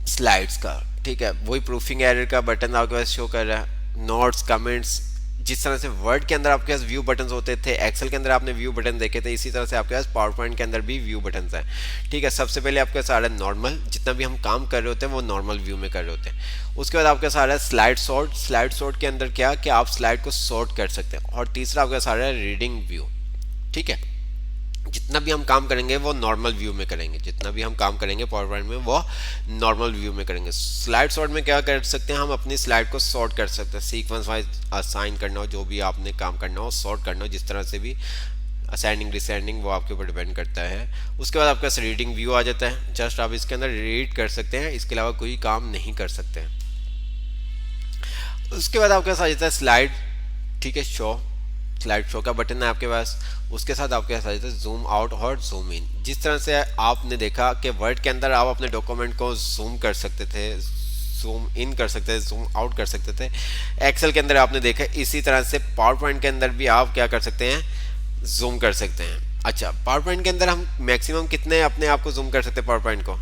स्लाइड्स का। ठीक है, वही प्रूफिंग एरर का बटन आपके पास शो कर रहा है, नोट्स, कमेंट्स। जिस तरह से वर्ड के अंदर आपके पास व्यू बटन्स होते थे, एक्सेल के अंदर आपने व्यू बटन देखे थे, इसी तरह से आपके पास पावर पॉइंट के अंदर भी व्यू बटन्स हैं। ठीक है, सबसे पहले आपके पास आ रहा है नॉर्मल, जितना भी हम काम कर रहे होते हैं वो नॉर्मल व्यू में कर रहे होते हैं। उसके बाद आपके पास आ रहा है स्लाइड सॉर्ट। स्लाइड सॉर्ट के अंदर क्या कि आप स्लाइड को सॉर्ट कर सकते हैं। और तीसरा आपके पास आ रहा है रीडिंग व्यू। ठीक है, जितना भी हम काम करेंगे वो नॉर्मल व्यू में करेंगे, जितना भी हम काम करेंगे पावर पॉइंट में वो नॉर्मल व्यू में करेंगे। स्लाइड सॉर्ट में क्या कर सकते हैं, हम अपनी स्लाइड को सॉर्ट कर सकते हैं, सीक्वेंस वाइज असाइन करना हो, जो भी आपने काम करना हो सॉर्ट करना हो, जिस तरह से भी असेंडिंग डिसेंडिंग वो आपके ऊपर डिपेंड करता है। उसके बाद आपका रीडिंग व्यू आ जाता है, जस्ट आप इसके अंदर रीड कर सकते हैं, इसके अलावा कोई काम नहीं कर सकते हैं। उसके बाद आपके पास आ जाता है स्लाइड। ठीक है, शो, स्लाइड शो का बटन है आपके पास। उसके साथ आपके पास आ जाता है जूम आउट और जूम इन। जिस तरह से आपने देखा कि वर्ड के अंदर आप अपने डॉक्यूमेंट को जूम कर सकते थे, जूम इन कर सकते थे, जूम आउट कर सकते थे, एक्सेल के अंदर आपने देखा, इसी तरह से पावर पॉइंट के अंदर भी आप क्या कर सकते हैं, जूम कर सकते हैं। अच्छा, पावर पॉइंट के अंदर हम मैक्सिमम कितने अपने आप को जूम कर सकते हैं पावर पॉइंट को?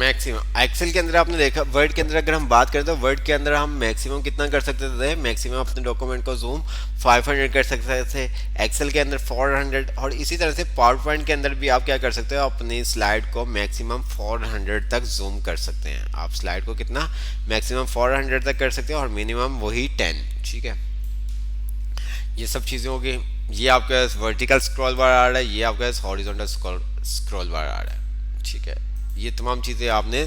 मैक्सिमम एक्सेल के अंदर आपने देखा, वर्ड के अंदर अगर हम बात करें तो वर्ड के अंदर हम मैक्सिमम कितना कर सकते थे, मैक्सिमम अपने डॉक्यूमेंट को जूम 500 कर सकते थे, एक्सेल के अंदर 400। और इसी तरह से पावर पॉइंट के अंदर भी आप क्या कर सकते हो, अपनी स्लाइड को मैक्सिमम 400 तक जूम कर सकते हैं। आप स्लाइड को कितना मैक्सिमम 400 तक कर सकते हैं और मिनिमम वही 10। ठीक है, ये सब चीज़ें होगी। ये आपके पास वर्टिकल स्क्रॉल बार आ रहा है, ये आपके पास हॉरिजॉन्टल स्क्रॉल बार आ रहा है। ठीक है, ये तमाम चीज़ें आपने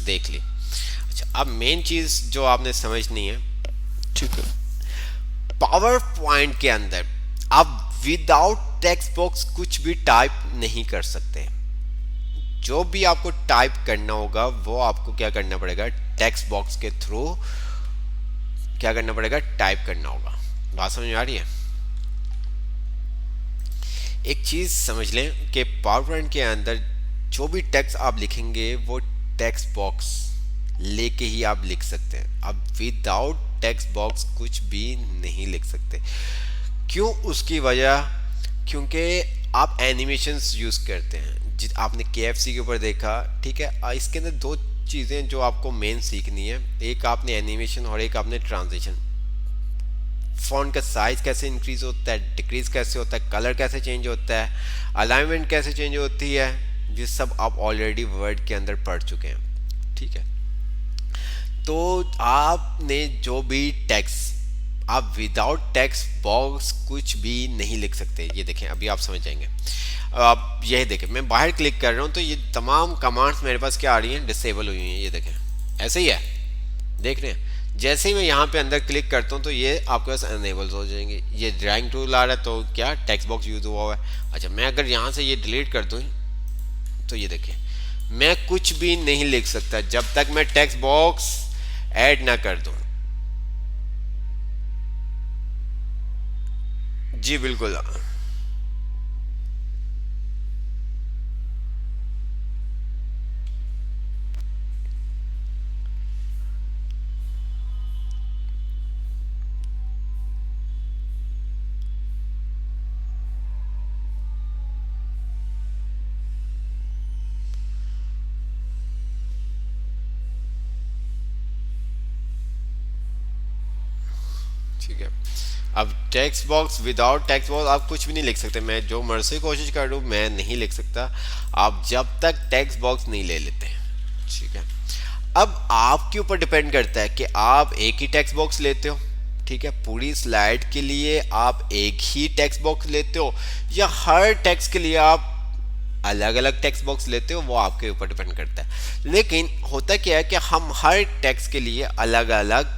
देख ली। अच्छा, अब मेन चीज़ जो आपने समझनी है, ठीक है, पावर पॉइंट के अंदर आप विदाउट टेक्स्ट बॉक्स कुछ भी टाइप नहीं कर सकते। जो भी आपको टाइप करना होगा वो आपको क्या करना पड़ेगा, टेक्स्ट बॉक्स के थ्रू क्या करना पड़ेगा, टाइप करना होगा। बात समझ में आ रही है? एक चीज़ समझ लें कि पावर पॉइंट के अंदर जो भी टेक्स्ट आप लिखेंगे वो टेक्स्ट बॉक्स लेके ही आप लिख सकते हैं। आप विदाउट टेक्स्ट बॉक्स कुछ भी नहीं लिख सकते। क्यों? उसकी वजह, क्योंकि आप एनिमेशंस यूज़ करते हैं। आपने KFC के ऊपर देखा, ठीक है। इसके अंदर दो चीज़ें जो आपको मेन सीखनी है, एक आपने एनिमेशन और एक आपने ट्रांजिशन। फॉन्ट का साइज कैसे इंक्रीज होता है, डिक्रीज कैसे होता है, कलर कैसे चेंज होता है, अलाइनमेंट कैसे चेंज होती है, ये सब आप ऑलरेडी वर्ड के अंदर पढ़ चुके हैं। ठीक है, तो आपने जो भी टेक्स्ट, आप विदाउट टेक्स्ट बॉक्स कुछ भी नहीं लिख सकते। ये देखें, अभी आप समझ जाएंगे। आप यही देखें, मैं बाहर क्लिक कर रहा हूँ तो ये तमाम कमांड्स मेरे पास क्या आ रही हैं, डिसेबल हुई हैं। ये देखें, ऐसे ही है, देख रहे हैं। जैसे ही मैं यहाँ पे अंदर क्लिक करता हूँ तो ये आपके पास अनेबल्स हो जाएंगे। ये ड्राइंग टूल आ रहा है तो क्या टेक्स्ट बॉक्स यूज हुआ हुआ है। अच्छा, मैं अगर यहाँ से ये डिलीट कर दूँ तो ये देखिए, मैं कुछ भी नहीं लिख सकता जब तक मैं टेक्स्ट बॉक्स ऐड ना कर दूं। जी बिल्कुल। ठीक है। अब text box, without text box आप कुछ भी नहीं लिख सकते। मैं जो मर्जी कोशिश कर लूँ मैं नहीं लिख सकता आप जब तक टेक्स्ट बॉक्स नहीं ले लेते। ठीक है। अब आपके ऊपर डिपेंड करता है कि आप एक ही टेक्स्ट बॉक्स लेते हो, ठीक है, पूरी स्लाइड के लिए आप एक ही टेक्स्ट बॉक्स लेते हो, या हर टेक्स्ट के लिए आप अलग अलग टेक्स्ट बॉक्स लेते हो, वो आपके ऊपर डिपेंड करता है। लेकिन होता क्या है कि हम हर टेक्स्ट के लिए अलग अलग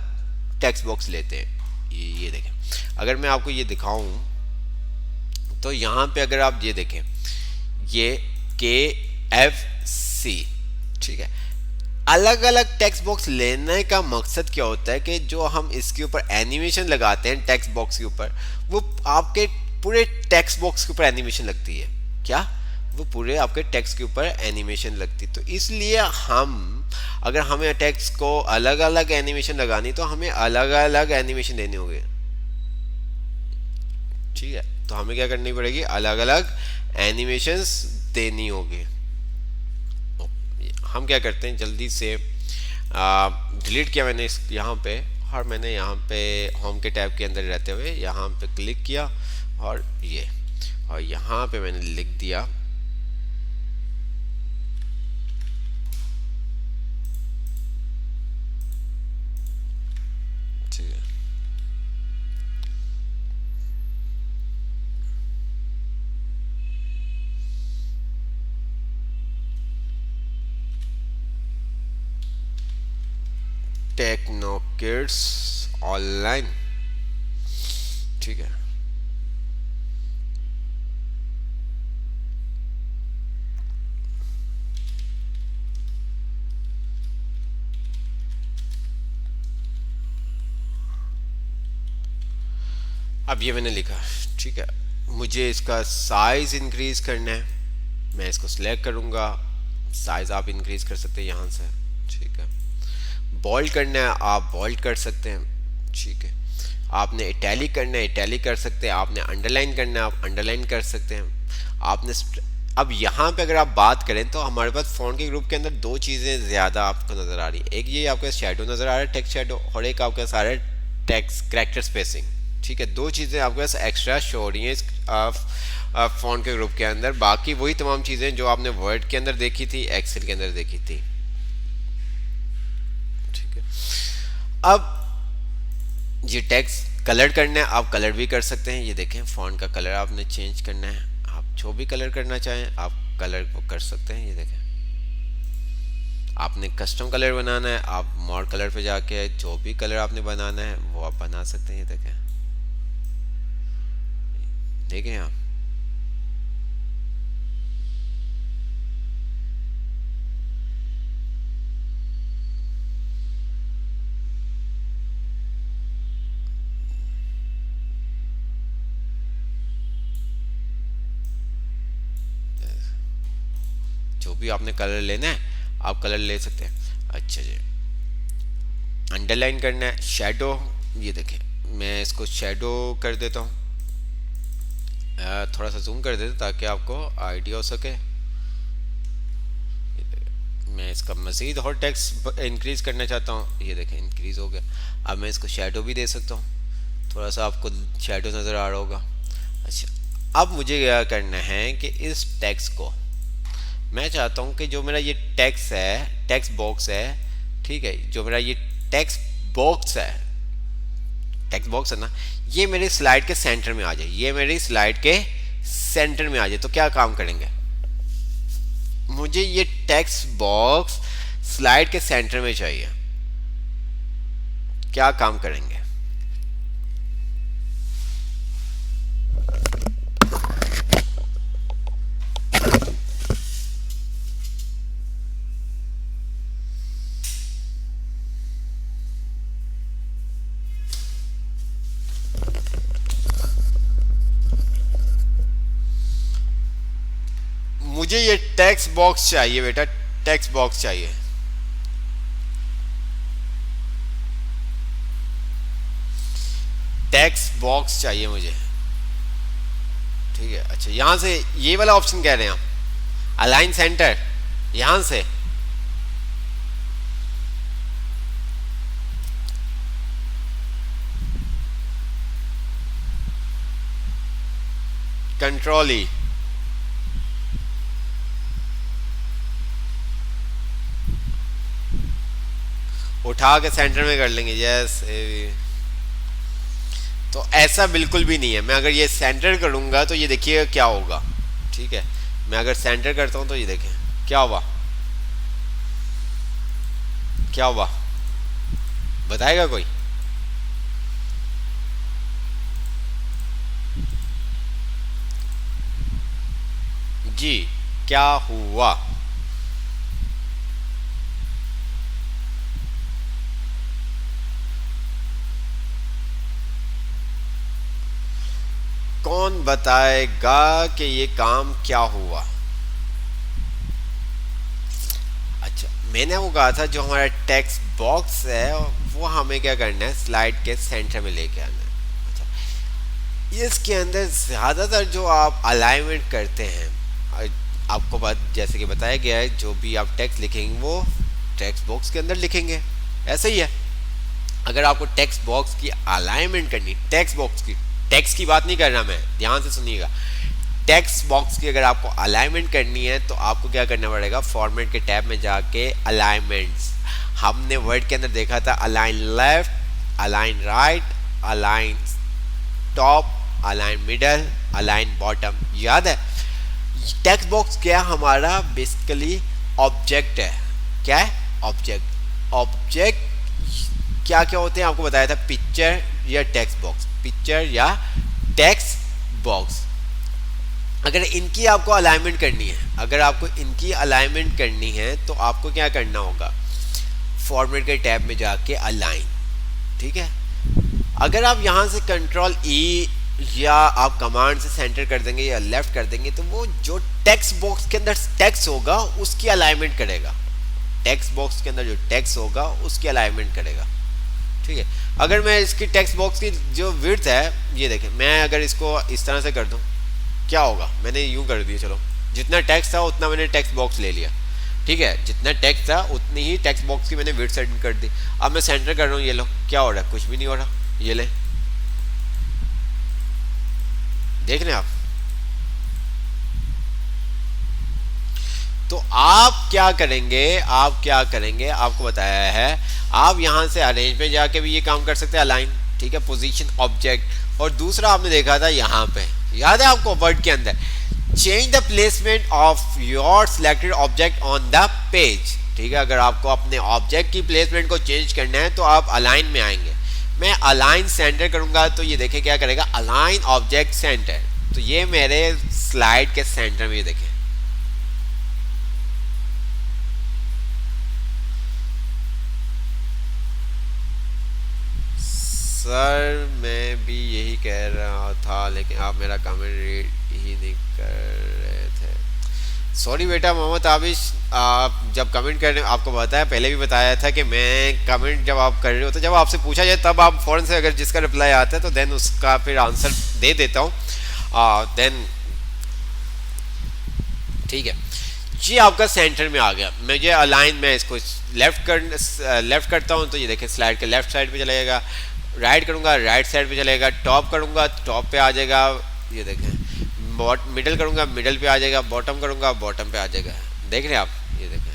टेक्स्ट बॉक्स लेते हैं। ये देखें, अगर मैं आपको ये दिखाऊं तो यहाँ पे अगर आप ये देखें, ये KFC, ठीक है। अलग अलग टेक्स्ट बॉक्स लेने का मकसद क्या होता है कि जो हम इसके ऊपर एनिमेशन लगाते हैं टेक्स्ट बॉक्स के ऊपर, वो आपके पूरे टेक्स्ट बॉक्स के ऊपर एनिमेशन लगती है। क्या? वो पूरे आपके टेक्स्ट के ऊपर एनिमेशन लगती। तो इसलिए हम, अगर हमें टेक्स्ट को अलग अलग एनिमेशन लगानी तो हमें अलग अलग एनिमेशन देनी होगी। ठीक है, तो हमें क्या करनी पड़ेगी, अलग अलग एनिमेशंस देनी होगी। हम क्या करते हैं, जल्दी से डिलीट किया मैंने इस यहाँ पे, और मैंने यहाँ पे होम के टैब के अंदर रहते हुए यहाँ पे क्लिक किया और यहाँ पे मैंने लिख दिया टेक्नो किड्स ऑनलाइन। ठीक है, अब ये मैंने लिखा। ठीक है, मुझे इसका साइज इंक्रीज करना है, मैं इसको सिलेक्ट करूंगा, साइज आप इंक्रीज कर सकते हैं यहाँ से। ठीक है, बोल्ड करना है आप बोल्ड कर सकते हैं। ठीक है, आपने इटैलिक करना है इटैलिक कर सकते हैं, आपने अंडरलाइन करना है आप अंडरलाइन कर सकते हैं। आपने अब यहाँ पे अगर आप बात करें तो हमारे पास फ़ॉन्ट के ग्रुप के अंदर दो चीज़ें ज़्यादा आपको नज़र आ रही है। एक ये आपका शैडो नज़र आ रहा है, टेक्स्ट शैडो, और एक आपका सारा टेक्स्ट कैरेक्टर स्पेसिंग। ठीक है, दो चीज़ें आपके पास एक्स्ट्रा शो हो रही हैं इस फ़ॉन्ट के ग्रुप के अंदर। बाकी वही तमाम चीज़ें जो आपने वर्ड के अंदर देखी थी, एक्सेल के अंदर देखी थी। ठीक है, अब ये टेक्स्ट कलर करना है, आप कलर भी कर सकते हैं। ये देखें, फ़ॉन्ट का कलर आपने चेंज करना है, आप जो भी कलर करना चाहें आप कलर को कर सकते हैं। ये देखें, आपने कस्टम कलर बनाना है, आप मोर कलर पे जाके जो भी कलर आपने बनाना है वो आप बना सकते हैं। ये देखें आप, जो भी आपने कलर लेना है आप कलर ले सकते हैं। अच्छा जी, अंडरलाइन करना है, शैडो, ये देखें मैं इसको शैडो कर देता हूँ, थोड़ा सा जूम कर देता ताकि आपको आइडिया हो सके। मैं इसका मज़ीद और टेक्स्ट इंक्रीज़ करना चाहता हूँ, ये देखें इंक्रीज़ हो गया। अब मैं इसको शैडो भी दे सकता हूँ, थोड़ा सा आपको शैडो नज़र आ रहा होगा। अच्छा, अब मुझे क्या करना है कि इस टेक्स्ट को मैं चाहता हूँ कि जो मेरा ये टेक्स्ट है, टेक्स्ट बॉक्स है, ठीक है, जो मेरा ये टेक्स्ट बॉक्स है, टेक्स्ट बॉक्स है ना, ये मेरी स्लाइड के सेंटर में आ जाए, ये मेरी स्लाइड के सेंटर में आ जाए। तो क्या काम करेंगे, मुझे ये टेक्स्ट बॉक्स स्लाइड के सेंटर में चाहिए। क्या काम करेंगे, मुझे ये टेक्स्ट बॉक्स चाहिए बेटा, टेक्स्ट बॉक्स चाहिए। टेक्स्ट बॉक्स चाहिए मुझे। ठीक है, अच्छा यहां से ये वाला ऑप्शन कह रहे हैं आप, अलाइन सेंटर, यहां से कंट्रोल ई, उठा के सेंटर में कर लेंगे। यस, तो ऐसा बिल्कुल भी नहीं है। मैं अगर ये सेंटर करूंगा तो ये देखिए क्या होगा, ठीक है। मैं अगर सेंटर करता हूं तो ये देखें क्या हुआ, क्या हुआ, बताएगा कोई? जी, क्या हुआ? कौन बताएगा कि ये काम क्या हुआ? अच्छा, मैंने वो कहा था जो हमारा टेक्स्ट बॉक्स है वो हमें क्या करना है, स्लाइड के सेंटर में लेके आना है। अच्छा, इसके अंदर ज़्यादातर जो आप अलाइनमेंट करते हैं, आपको बात जैसे कि बताया गया है, जो भी आप टेक्स्ट लिखेंगे वो टेक्स्ट बॉक्स के अंदर लिखेंगे, ऐसा ही है। अगर आपको टेक्स्ट बॉक्स की अलाइनमेंट करनी, टेक्स्ट बॉक्स की, टेक्स्ट की बात नहीं कर रहा मैं, ध्यान से सुनिएगा, टेक्स्ट बॉक्स की अगर आपको अलाइनमेंट करनी है तो आपको क्या करना पड़ेगा, फॉर्मेट के टैब में जाके अलाइनमेंट्स, हमने वर्ड के अंदर देखा था align left, align right, align top, align middle, align bottom, याद है? टेक्स्ट बॉक्स क्या हमारा बेसिकली ऑब्जेक्ट है। क्या है? ऑब्जेक्ट। ऑब्जेक्ट क्या क्या होते हैं आपको बताया था, पिक्चर या टेक्स्ट बॉक्स, पिक्चर या टेक्स्ट बॉक्स। अगर इनकी आपको अलाइनमेंट करनी है, अगर आपको इनकी अलाइनमेंट करनी है तो आपको क्या करना होगा, फॉर्मेट के टैब में जाके अलाइन, ठीक है। अगर आप यहाँ से कंट्रोल ई या आप कमांड से सेंटर कर देंगे या लेफ्ट कर देंगे तो वो जो टेक्स्ट बॉक्स के अंदर टेक्स्ट होगा उसकी अलाइनमेंट करेगा, टेक्स्ट बॉक्स के अंदर जो टेक्स्ट होगा उसकी अलाइनमेंट करेगा, ठीक है। अगर मैं इसकी टेक्स्ट बॉक्स की जो विड्थ है, ये देखें, मैं अगर इसको इस तरह से कर दूं क्या होगा, मैंने यूं कर दिया, चलो जितना टेक्स्ट था उतना मैंने टेक्स्ट बॉक्स ले लिया, ठीक है, जितना टेक्स्ट था उतनी ही टेक्स्ट बॉक्स की मैंने विड्थ सेट कर दी। अब मैं सेंटर कर रहा हूँ, ये लो क्या हो रहा है, कुछ भी नहीं हो रहा, ये ले, देख रहे हैं आप। तो आप क्या करेंगे, आप क्या करेंगे, आपको बताया है, आप यहां से अरेंज पे जाके भी ये काम कर सकते हैं, अलाइन, ठीक है, पोजीशन ऑब्जेक्ट। और दूसरा आपने देखा था यहां पे, याद है आपको, वर्ड के अंदर change the placement of your selected object on the page, ठीक है। अगर आपको अपने ऑब्जेक्ट की प्लेसमेंट को चेंज करना है तो आप अलाइन में आएंगे। मैं अलाइन सेंटर करूंगा तो ये देखें क्या करेगा, अलाइन ऑब्जेक्ट सेंटर, तो ये मेरे स्लाइड के सेंटर में, ये देखें सर, मैं भी यही कह रहा था लेकिन आप मेरा कमेंट रीड ही नहीं कर रहे थे। सॉरी बेटा मोहम्मद आबिश, आप जब कमेंट कर रहे हो, आपको बताया, पहले भी बताया था कि मैं कमेंट जब आप कर रहे हो तो जब आपसे पूछा जाए तब आप फ़ौरन से अगर जिसका रिप्लाई आता है तो देन उसका फिर आंसर दे देता हूँ, देन ठीक है जी। आपका सेंटर में आ गया, मुझे अलाइन, मैं इसको लेफ्ट करता हूँ तो ये देखें स्लाइड के लेफ्ट साइड पे चलेगा, राइट करूँगा राइट साइड पे चलेगा, टॉप करूँगा टॉप पे आ जाएगा, ये देखें, मिडल करूँगा मिडल पे आ जाएगा, बॉटम करूँगा बॉटम पे आ जाएगा, देख रहे हैं आप, ये देखें।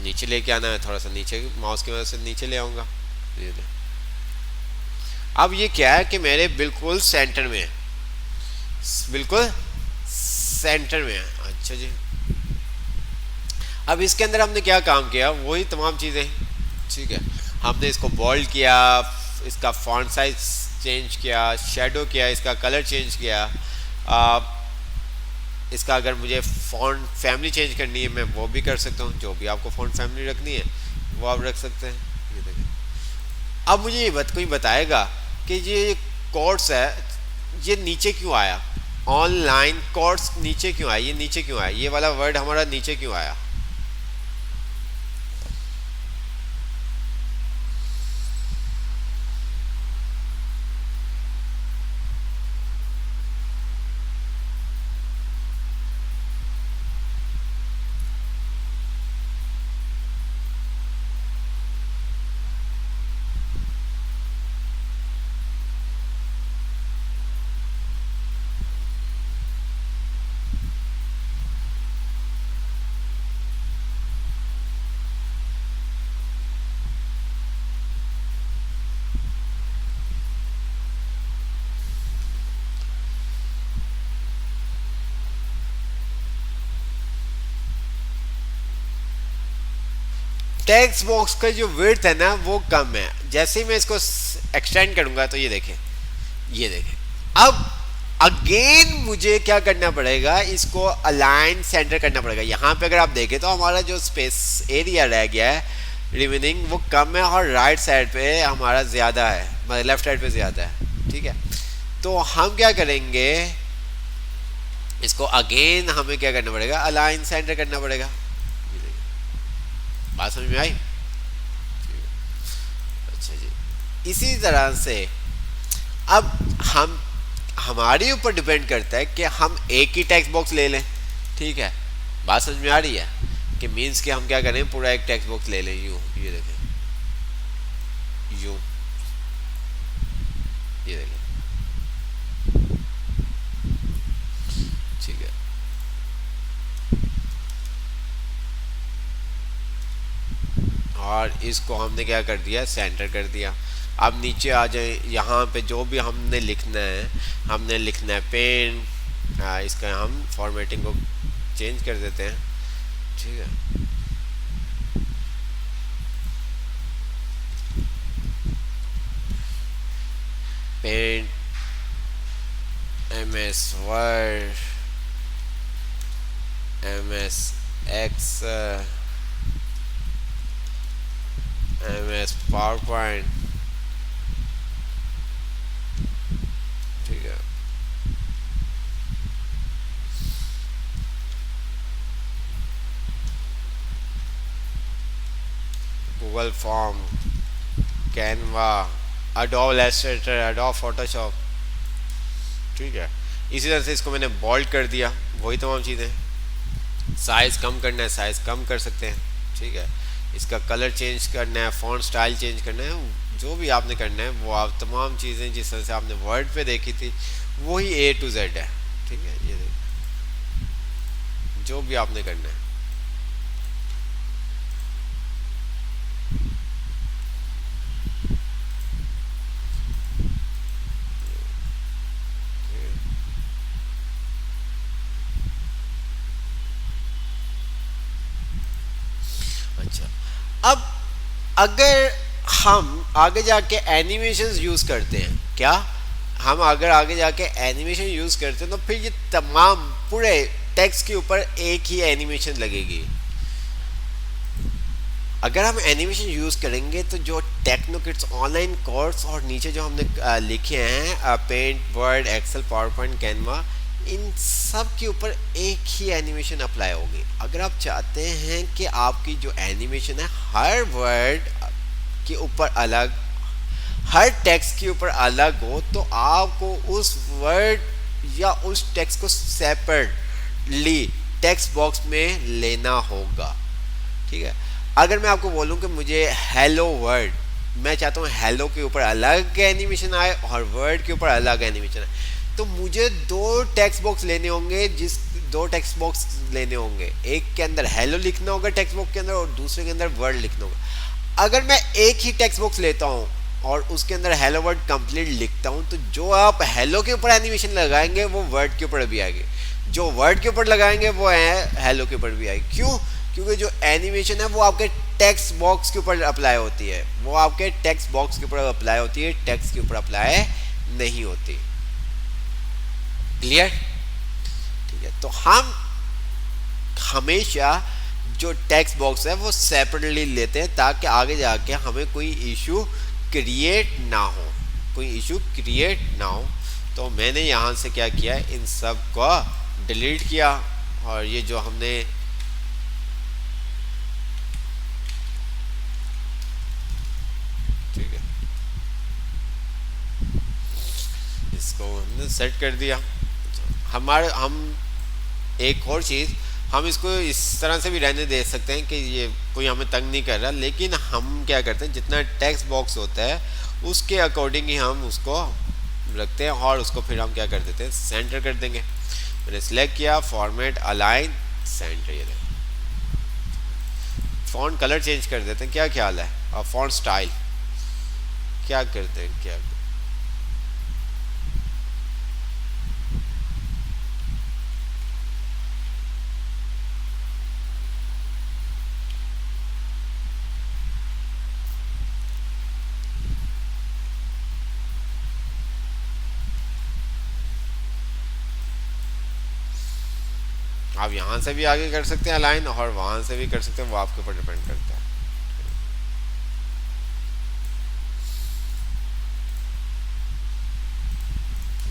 नीचे लेके आना है, थोड़ा सा नीचे माउस की मदद से नीचे ले आऊँगा, ये देखें। अब ये क्या है कि मेरे बिल्कुल सेंटर में है, बिल्कुल सेंटर में है। अच्छा जी, अब इसके अंदर हमने क्या काम किया, वही तमाम चीज़ें, ठीक है। हमने इसको बोल्ड किया, इसका फॉन्ट साइज चेंज किया, शेडो किया, इसका कलर चेंज किया, इसका अगर मुझे फॉन्ट फैमिली चेंज करनी है मैं वो भी कर सकता हूँ, जो भी आपको फॉन्ट फैमिली रखनी है वो आप रख सकते हैं, ये देखें। अब मुझे ये कोई बताएगा कि ये कोर्स है, ये नीचे क्यों आया, ऑनलाइन कोर्स नीचे क्यों आया, ये नीचे क्यों आया, ये वाला वर्ड हमारा नीचे क्यों आया? टेक्स्ट बॉक्स का जो विड्थ है ना वो कम है। जैसे ही मैं इसको एक्सटेंड करूंगा तो ये देखें, ये देखें। अब अगेन मुझे क्या करना पड़ेगा, इसको अलाइन सेंटर करना पड़ेगा। यहाँ पे अगर आप देखें तो हमारा जो स्पेस एरिया रह गया है रिमेनिंग वो कम है और राइट साइड पे हमारा ज़्यादा है, मतलब लेफ्ट साइड पे ज़्यादा है। ठीक है, तो हम क्या करेंगे, इसको अगेन हमें क्या करना पड़ेगा, अलाइन सेंटर करना पड़ेगा। बात समझ में आई? अच्छा जी, इसी तरह से अब हम हमारे ऊपर डिपेंड करता है कि हम एक ही टेक्स्ट बॉक्स ले लें। ठीक है, बात समझ में आ रही है कि मीन्स कि हम क्या करें, पूरा एक टेक्स्ट बॉक्स ले लें यूं, ये देखें यूं, ये देखें। ठीक है, और इसको हमने क्या कर दिया, सेंटर कर दिया। अब नीचे आ जाए, यहाँ पे जो भी हमने लिखना है, हमने लिखना है पेन, इसका हम फॉर्मेटिंग को चेंज कर देते हैं। ठीक है, paint, MS Word, MS Excel, MS PowerPoint. ठीक है, Google form, Canva, Adobe Illustrator, Adobe Photoshop. ठीक है, इसी तरह से इसको मैंने बोल्ड कर दिया, वही तमाम चीज़ें। साइज़ कम करना है, साइज़ कम कर सकते हैं। ठीक है, इसका कलर चेंज करना है, फॉन्ट स्टाइल चेंज करना है, जो भी आपने करना है वो आप तमाम चीज़ें जिस तरह से आपने वर्ड पे देखी थी वही A to Z है। ठीक है, ये देखिए जो भी आपने करना है। अच्छा, अब अगर हम आगे जाके एनिमेशन यूज़ करते हैं, क्या हम अगर आगे जाके एनिमेशन यूज़ करते हैं तो फिर ये तमाम पूरे टेक्स्ट के ऊपर एक ही एनिमेशन लगेगी। अगर हम एनिमेशन यूज़ करेंगे तो जो टेक्नो किड्स ऑनलाइन कोर्स और नीचे जो हमने लिखे हैं Paint, Word, Excel, PowerPoint, Canva, इन सब के ऊपर एक ही एनिमेशन अप्लाई होगी। अगर आप चाहते हैं कि आपकी जो एनिमेशन है हर वर्ड के ऊपर अलग, हर टेक्स्ट के ऊपर अलग हो, तो आपको उस वर्ड या उस टेक्स्ट को सेपरेटली टेक्स्ट बॉक्स में लेना होगा। ठीक है, अगर मैं आपको बोलूं कि मुझे हेलो वर्ड, मैं चाहता हूँ हेलो के ऊपर अलग एनिमेशन आए और वर्ड के ऊपर अलग एनिमेशन आए, तो मुझे दो टेक्स्ट बॉक्स लेने होंगे, दो टेक्स्ट बॉक्स लेने होंगे। एक के अंदर हेलो लिखना होगा टेक्स्ट बॉक्स के अंदर और दूसरे के अंदर वर्ड लिखना होगा। अगर मैं एक ही टेक्स्ट बॉक्स लेता हूँ और उसके अंदर हेलो वर्ड कंप्लीट लिखता हूँ, तो जो आप हेलो के ऊपर एनिमेशन लगाएंगे वो वर्ड के ऊपर भी आएगी, जो वर्ड के ऊपर लगाएंगे वो है हेलो के ऊपर भी आएगी। क्यों? क्योंकि जो एनिमेशन है वो आपके टेक्स्ट बॉक्स के ऊपर अप्लाई होती है, वो आपके टेक्स्ट बॉक्स के ऊपर अप्लाई होती है, टेक्स्ट के ऊपर अप्लाई नहीं होती। क्लियर? ठीक है, तो हम हमेशा जो टेक्स्ट बॉक्स है वो सेपरेटली लेते हैं ताकि आगे जाके हमें कोई इशू क्रिएट ना हो, कोई इशू क्रिएट ना हो। तो मैंने यहाँ से क्या किया, इन सब को डिलीट किया और ये जो हमने ठीक है इसको हमने सेट कर दिया। हम एक और चीज़, हम इसको इस तरह से भी रहने दे सकते हैं कि ये कोई हमें तंग नहीं कर रहा, लेकिन हम क्या करते हैं जितना टेक्स्ट बॉक्स होता है उसके अकॉर्डिंग ही हम उसको रखते हैं और उसको फिर हम क्या कर देते हैं, सेंटर कर देंगे। मैंने सिलेक्ट किया, फॉर्मेट, अलाइन, सेंटर। ये फॉन्ट कलर चेंज कर देते हैं, क्या ख्याल है? और फॉन्ट स्टाइल क्या करते हैं, क्या आप यहाँ से भी आगे कर सकते हैं अलाइन, और वहाँ से भी कर सकते हैं, वो आपके ऊपर डिपेंड करता है।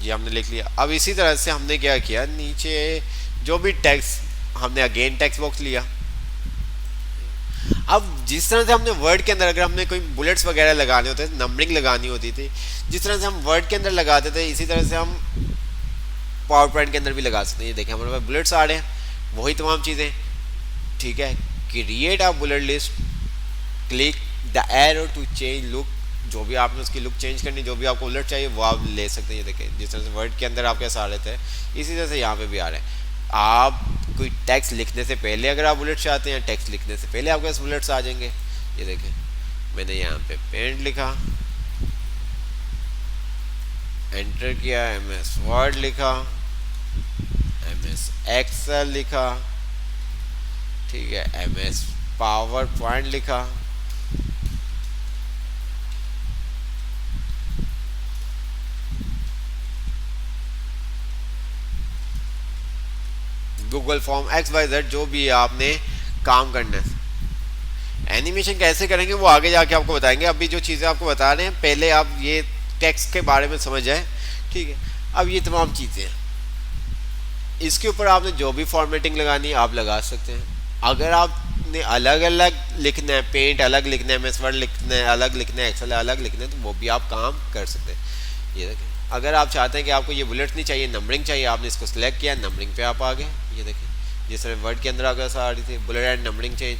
ये हमने लिख लिया। अब इसी तरह से हमने क्या किया, नीचे जो भी टेक्स्ट हमने अगेन टेक्स्ट बॉक्स लिया। अब जिस तरह से हमने वर्ड के अंदर अगर हमने कोई बुलेट्स वगैरह लगाने होते थे, नंबरिंग लगानी होती थी, जिस तरह से हम वर्ड के अंदर लगाते थे, इसी तरह से हम पावर पॉइंट के अंदर भी लगा सकते हैं। ये देखें हमारे पास बुलेट्स आ रहे हैं, वही तमाम चीज़ें। ठीक है, create a bullet list, click the arrow to change look, जो भी आपने उसकी लुक चेंज करनी, जो भी आपको बुलेट चाहिए वो आप ले सकते हैं। ये देखें जिस तरह से वर्ड के अंदर आपके आ रहे थे, इसी तरह से यहाँ पे भी आ रहे हैं। आप कोई टेक्स्ट लिखने से पहले अगर आप बुलेट्स चाहते हैं, टेक्स्ट लिखने से पहले आपके पास बुलेट्स आ जाएंगे। ये देखें मैंने यहाँ पे पेंट लिखा, एंटर किया, MS वर्ड लिखा, MS एक्सेल लिखा, ठीक है, MS पावर पॉइंट लिखा, गूगल फॉर्म XYZ, जो भी आपने काम करना है। एनिमेशन कैसे करेंगे वो आगे जाके आपको बताएंगे। अभी जो चीज़ें आपको बता रहे हैं, पहले आप ये टेक्स्ट के बारे में समझ जाए। ठीक है, अब ये तमाम चीज़ें हैं, इसके ऊपर आपने जो भी फॉर्मेटिंग लगानी है आप लगा सकते हैं। अगर आपने अलग अलग लिखना है, पेंट अलग लिखना है, MS वर्ड लिखना है अलग, लिखना है एक्सेल अलग लिखना है, तो वो भी आप काम कर सकते हैं। ये देखें, अगर आप चाहते हैं कि आपको ये बुलेट्स नहीं चाहिए, नंबरिंग चाहिए, आपने इसको सिलेक्ट किया, नंबरिंग पे आप आ गए। ये देखें जिस तरह वर्ड के अंदर अगर आ रही थी बुलेट एंड नंबरिंग चेंज,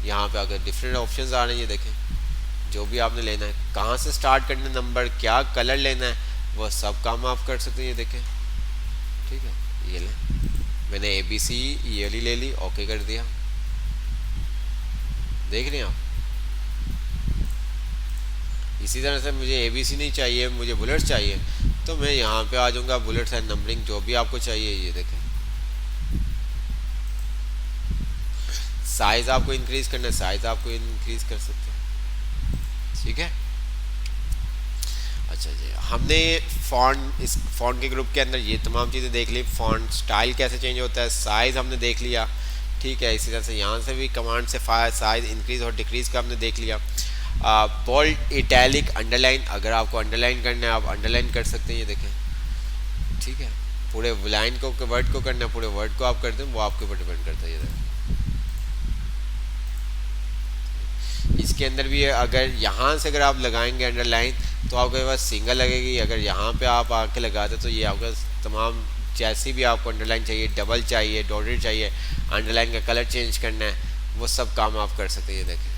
यहाँ पे अगर डिफरेंट ऑप्शंस आ रहे हैं। ये देखें जो भी आपने लेना है, कहाँ से स्टार्ट करना है नंबर, क्या कलर लेना है, वो सब काम आप कर सकते हैं। ये देखें, ठीक है, ये लें, मैंने ABC ये वाली ले ली, ओके कर दिया। देख रहे हैं आप, इसी तरह से मुझे ABC नहीं चाहिए, मुझे बुलेट्स चाहिए, तो मैं यहाँ पे आ जाऊँगा, बुलेट्स एंड नंबरिंग जो भी आपको चाहिए। ये देखें साइज आपको इंक्रीज करना है, साइज आपको इंक्रीज कर सकते हैं। ठीक है, अच्छा जी, हमने फॉन्ट, इस फॉन्ट के ग्रुप के अंदर ये तमाम चीज़ें देख ली। फॉन्ट स्टाइल कैसे चेंज होता है, साइज़ हमने देख लिया। ठीक है, इसी तरह से यहाँ से भी कमांड से साइज़ इंक्रीज़ और डिक्रीज़ का हमने देख लिया। बोल्ड, इटैलिक, अंडरलाइन, अगर आपको अंडरलाइन करना है आप अंडरलाइन कर सकते हैं। ये देखें, ठीक है, पूरे लाइन को, वर्ड को करना है, पूरे वर्ड को आप करते हैं, वो आपके ऊपर डिपेंड करता है। ये देखें इसके अंदर भी है, अगर यहाँ से अगर आप लगाएंगे अंडरलाइन तो आपके पास सिंगल लगेगी, अगर यहाँ पे आप आके लगाते तो ये आपके तमाम, जैसी भी आपको अंडरलाइन चाहिए, डबल चाहिए, डॉटेड चाहिए, अंडरलाइन का कलर चेंज करना है, वो सब काम आप कर सकते हैं। ये देखें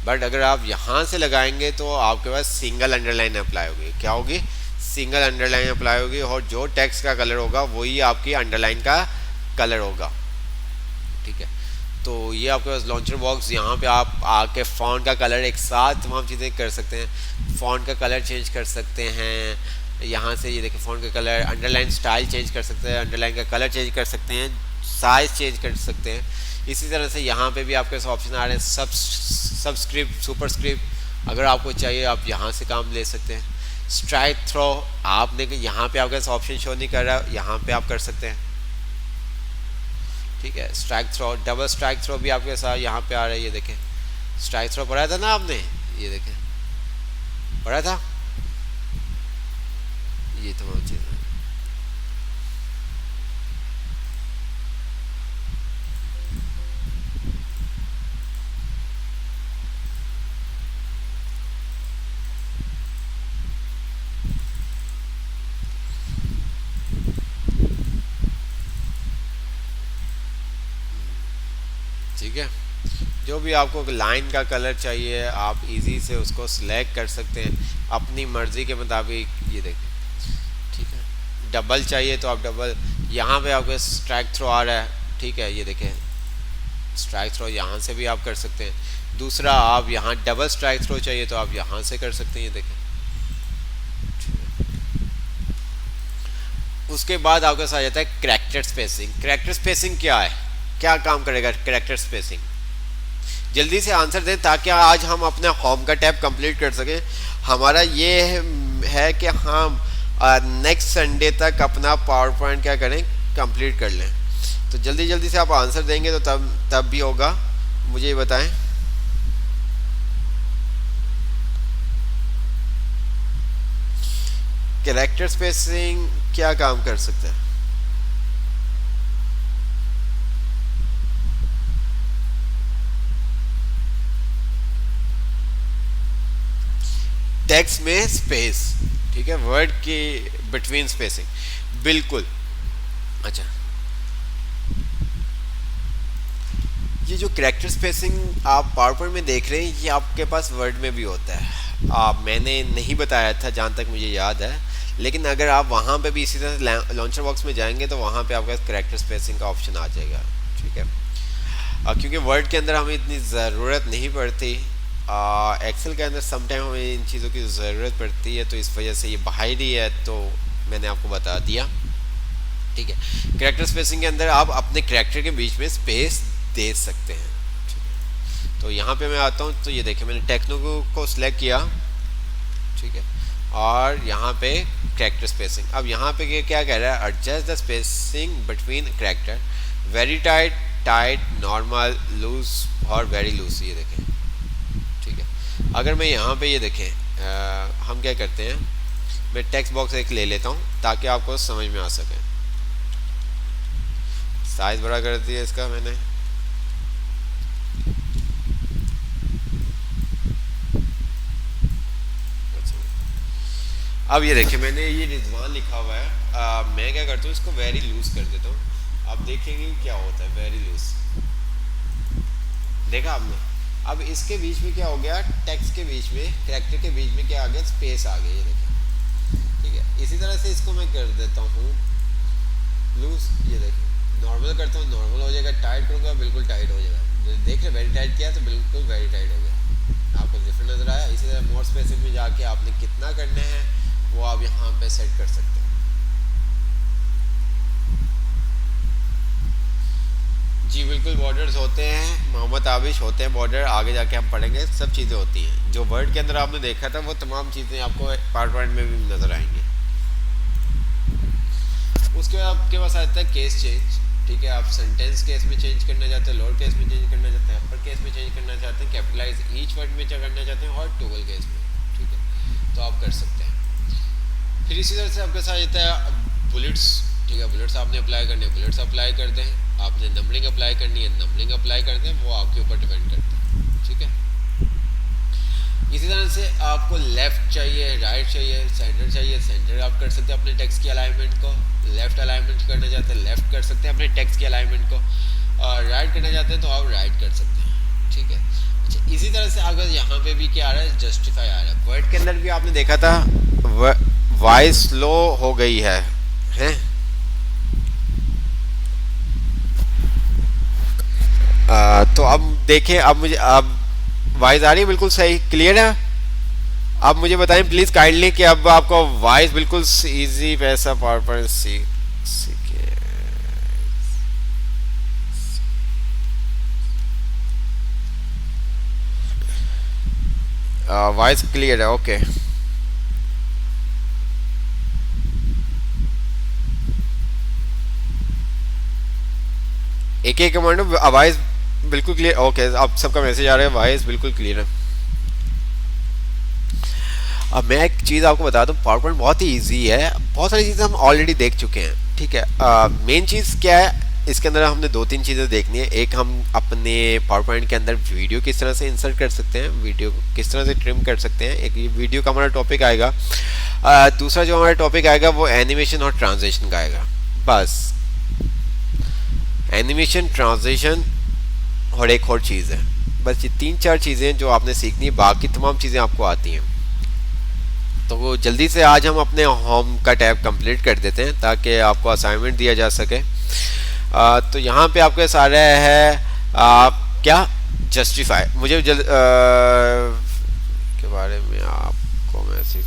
बट अगर आप यहाँ से लगाएंगे तो आपके पास सिंगल अंडरलाइन अप्लाई होगी। क्या होगी? सिंगल अंडरलाइन अप्लाई होगी, और जो टेक्स्ट का कलर होगा वही आपकी अंडरलाइन का कलर होगा। ठीक है, तो ये आपके पास लॉन्चर बॉक्स, यहाँ पे आप आके फ़ॉन्ट का कलर एक साथ तमाम चीज़ें कर सकते हैं। फ़ॉन्ट का कलर चेंज कर सकते हैं, यहाँ से ये देखिए फ़ॉन्ट का कलर, अंडरलाइन स्टाइल चेंज कर सकते हैं, अंडरलाइन का कलर चेंज कर सकते हैं, साइज़ चेंज कर सकते हैं। इसी तरह से यहाँ पे भी आपके पास ऑप्शन आ रहे हैं, सबस्क्रिप्ट, सुपरस्क्रिप्ट, अगर आपको चाहिए आप यहाँ से काम ले सकते हैं। स्ट्राइक थ्रो, आपने यहाँ पे आपके पास ऑप्शन शो नहीं कर रहा, यहाँ पे आप कर सकते हैं। ठीक है, strikethrough, double strikethrough भी आपके साथ यहाँ पे आ रहा है। ये देखें स्ट्राइक थ्रो पढ़ा था ना आपने, ये देखें पढ़ा था, ये तमाम चीज़ें। ठीक है, जो भी आपको लाइन का कलर चाहिए आप इजी से उसको सिलेक्ट कर सकते हैं अपनी मर्ज़ी के मुताबिक। ये देखें, ठीक है, डबल चाहिए तो आप डबल, यहाँ पे आपको स्ट्राइक थ्रो आ रहा है। ठीक है, ये देखें स्ट्राइक थ्रो यहाँ से भी आप कर सकते हैं। दूसरा, आप यहाँ डबल स्ट्राइक थ्रो चाहिए तो आप यहाँ से कर सकते हैं। ये देखें, उसके बाद आपके साथ आ जाता है कैरेक्टर स्पेसिंग। कैरेक्टर स्पेसिंग क्या है, क्या काम करेगा कैरेक्टर स्पेसिंग? जल्दी से आंसर दें ताकि आज हम अपने होम का टैब कंप्लीट कर सकें। हमारा ये है कि हम नेक्स्ट संडे तक अपना पावर पॉइंट क्या करें, कंप्लीट कर लें। तो जल्दी जल्दी से आप आंसर देंगे तो तब भी होगा। मुझे ये बताएं। कैरेक्टर स्पेसिंग क्या काम कर सकता है? टेक्स्ट में स्पेस, ठीक है, वर्ड की बिटवीन स्पेसिंग, बिल्कुल। अच्छा, ये जो कैरेक्टर स्पेसिंग आप पावर पॉइंट में देख रहे हैं ये आपके पास वर्ड में भी होता है। मैंने नहीं बताया था जहाँ तक मुझे याद है, लेकिन अगर आप वहाँ पे भी इसी तरह से लॉन्चर बॉक्स में जाएंगे तो वहाँ पे आपका कैरेक्टर स्पेसिंग का ऑप्शन आ जाएगा, ठीक है। क्योंकि वर्ड के अंदर हमें इतनी ज़रूरत नहीं पड़ती, एक्सेल के अंदर समटाइम हमें इन चीज़ों की ज़रूरत पड़ती है, तो इस वजह से ये बाहरी है, तो मैंने आपको बता दिया, ठीक है। कैरेक्टर स्पेसिंग के अंदर आप अपने कैरेक्टर के बीच में स्पेस दे सकते हैं, ठीक है। तो यहाँ पे मैं आता हूँ, तो ये देखिए मैंने टेक्नो को सिलेक्ट किया, ठीक है, और यहाँ पे कैरेक्टर स्पेसिंग। अब यहाँ पे क्या कह रहा है, adjust the spacing between character, very tight, tight, normal, loose और वेरी लूज, ये देखें, ठीक है। अगर मैं यहाँ पे ये देखें, हम क्या करते हैं, मैं टेक्स्ट बॉक्स एक ले लेता हूँ ताकि आपको समझ में आ सके। साइज बड़ा कर दिया इसका मैंने, अब ये देखिए मैंने ये रिजवान लिखा हुआ है, मैं क्या करता हूँ इसको वेरी लूज कर देता हूँ। अब देखेंगे क्या होता है, वेरी लूज, देखा आपने। अब इसके बीच में क्या हो गया, टेक्स्ट के बीच में, कैरेक्टर के बीच में क्या आ गया, स्पेस आ गया, ये देखिए, ठीक है। इसी तरह से इसको मैं कर देता हूँ लूज, ये देखिए, नॉर्मल करता हूँ, नॉर्मल हो जाएगा, टाइट करूँगा बिल्कुल टाइट हो जाएगा, देख रहे वेरी टाइट किया तो बिल्कुल वेरी टाइट हो गया, आपको डिफरेंट नजर आया। इसी तरह मोर स्पेसिंग में जाके आपने कितना करना है वो आप यहाँ पे सेट कर सकते हैं। जी बिल्कुल, बॉर्डर्स होते हैं, मोहम्मद आबिश होते हैं बॉर्डर, आगे जाके हम पढ़ेंगे, सब चीज़ें होती हैं। जो वर्ड के अंदर आपने देखा था वो तमाम चीज़ें आपको पावर पॉइंट में भी नज़र आएंगी। उसके बाद आपके पास आता है केस चेंज, ठीक है। आप सेंटेंस केस में चेंज करना चाहते हैं, लोअर केस में चेंज करना चाहते हैं, अपर केस में चेंज करना चाहते हैं, कैपिटलाइज ईच वर्ड में करना चाहते हैं, और टोगल केस में, ठीक है, तो आप कर सकते हैं। फिर इसी तरह से आपके साथ आता है बुलेट्स, ठीक है। बुलेट्स आपने अप्लाई करने, बुलेट्स अप्लाई कर दें, आपने नंबरिंग अप्लाई करनी है, नंबरिंग अप्लाई कर दें, वो आपके ऊपर डिपेंड करता है, ठीक है। इसी तरह से आपको लेफ़्ट चाहिए, राइट चाहिए, सेंटर चाहिए, सेंटर आप कर सकते हैं अपने टेक्स्ट की अलाइनमेंट को, लेफ़्ट अलाइनमेंट करना चाहते हैं लेफ़्ट कर सकते हैं अपने टेक्स्ट की अलाइनमेंट को, और राइट करना चाहते हैं तो आप राइट कर सकते हैं, ठीक है। अच्छा, इसी तरह से अगर यहाँ पे भी क्या आ रहा है, जस्टिफाई आ रहा है। वर्ड के अंदर भी आपने देखा था वॉइस स्लो हो गई है, हैं? तो अब देखें, अब मुझे अब वॉइस आ रही है, बिल्कुल सही क्लियर है। अब मुझे बताएं प्लीज काइंडली कि अब आपको वॉइस बिल्कुल इजी वैसा पावर पॉइंट सीखे, वॉइस क्लियर है, ओके। एक एक कमांड में आवाज़ बिल्कुल क्लियर, ओके। अब सबका मैसेज आ रहा है, वॉइस बिल्कुल क्लियर है। अब मैं एक चीज़ आपको बता दूं, पावर पॉइंट बहुत ही इजी है, बहुत सारी चीज़ें हम ऑलरेडी देख चुके हैं, ठीक है। मेन चीज़ क्या है, इसके अंदर हमने दो तीन चीज़ें देखनी है। एक, हम अपने पावर पॉइंट के अंदर वीडियो किस तरह से इंसर्ट कर सकते हैं, वीडियो किस तरह से ट्रिम कर सकते हैं, एक ये वीडियो का हमारा टॉपिक आएगा। दूसरा जो हमारा टॉपिक आएगा वो एनिमेशन और ट्रांसलेशन का आएगा। बस एनिमेशन, ट्रांसलेशन और एक और चीज़ है, बस ये तीन चार चीज़ें जो आपने सीखनी है, बाकी तमाम चीज़ें आपको आती हैं। तो वो जल्दी से आज हम अपने होम का टैब कंप्लीट कर देते हैं ताकि आपको असाइनमेंट दिया जा सके। तो यहाँ पे आपके सारे है क्या, जस्टिफाई, मुझे के बारे में आपको मैसेज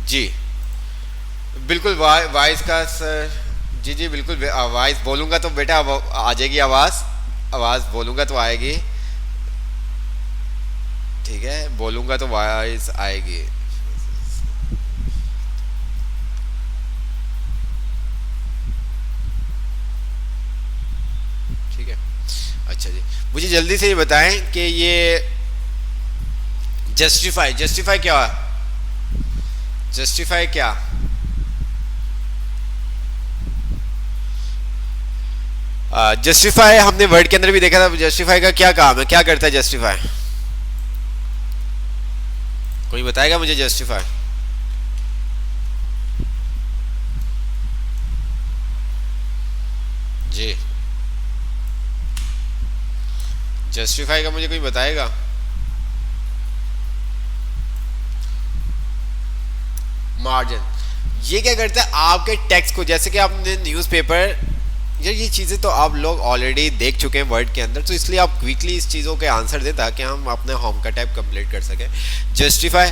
जी बिल्कुल वॉइस का सर। जी जी बिल्कुल वॉइस बोलूँगा तो बेटा आ जाएगी आवाज़। आवाज़ बोलूँगा तो आएगी। ठीक है बोलूँगा तो वॉइस आएगी। ठीक है अच्छा जी मुझे जल्दी से ये बताएं कि ये जस्टिफाई जस्टिफाई क्या जस्टिफाई क्या जस्टिफाई हमने वर्ड के अंदर भी देखा था। जस्टिफाई का क्या काम है क्या करता है जस्टिफाई कोई बताएगा मुझे जस्टिफाई जी जस्टिफाई का मुझे कोई बताएगा मार्जिन ये क्या करता है आपके टेक्स्ट को जैसे कि आपने न्यूज़पेपर ये चीज़ें तो आप लोग ऑलरेडी देख चुके हैं वर्ड के अंदर तो इसलिए आप क्विकली इस चीज़ों के आंसर दें ताकि हम अपने होम का टाइप कंप्लीट कर सकें। जस्टिफाई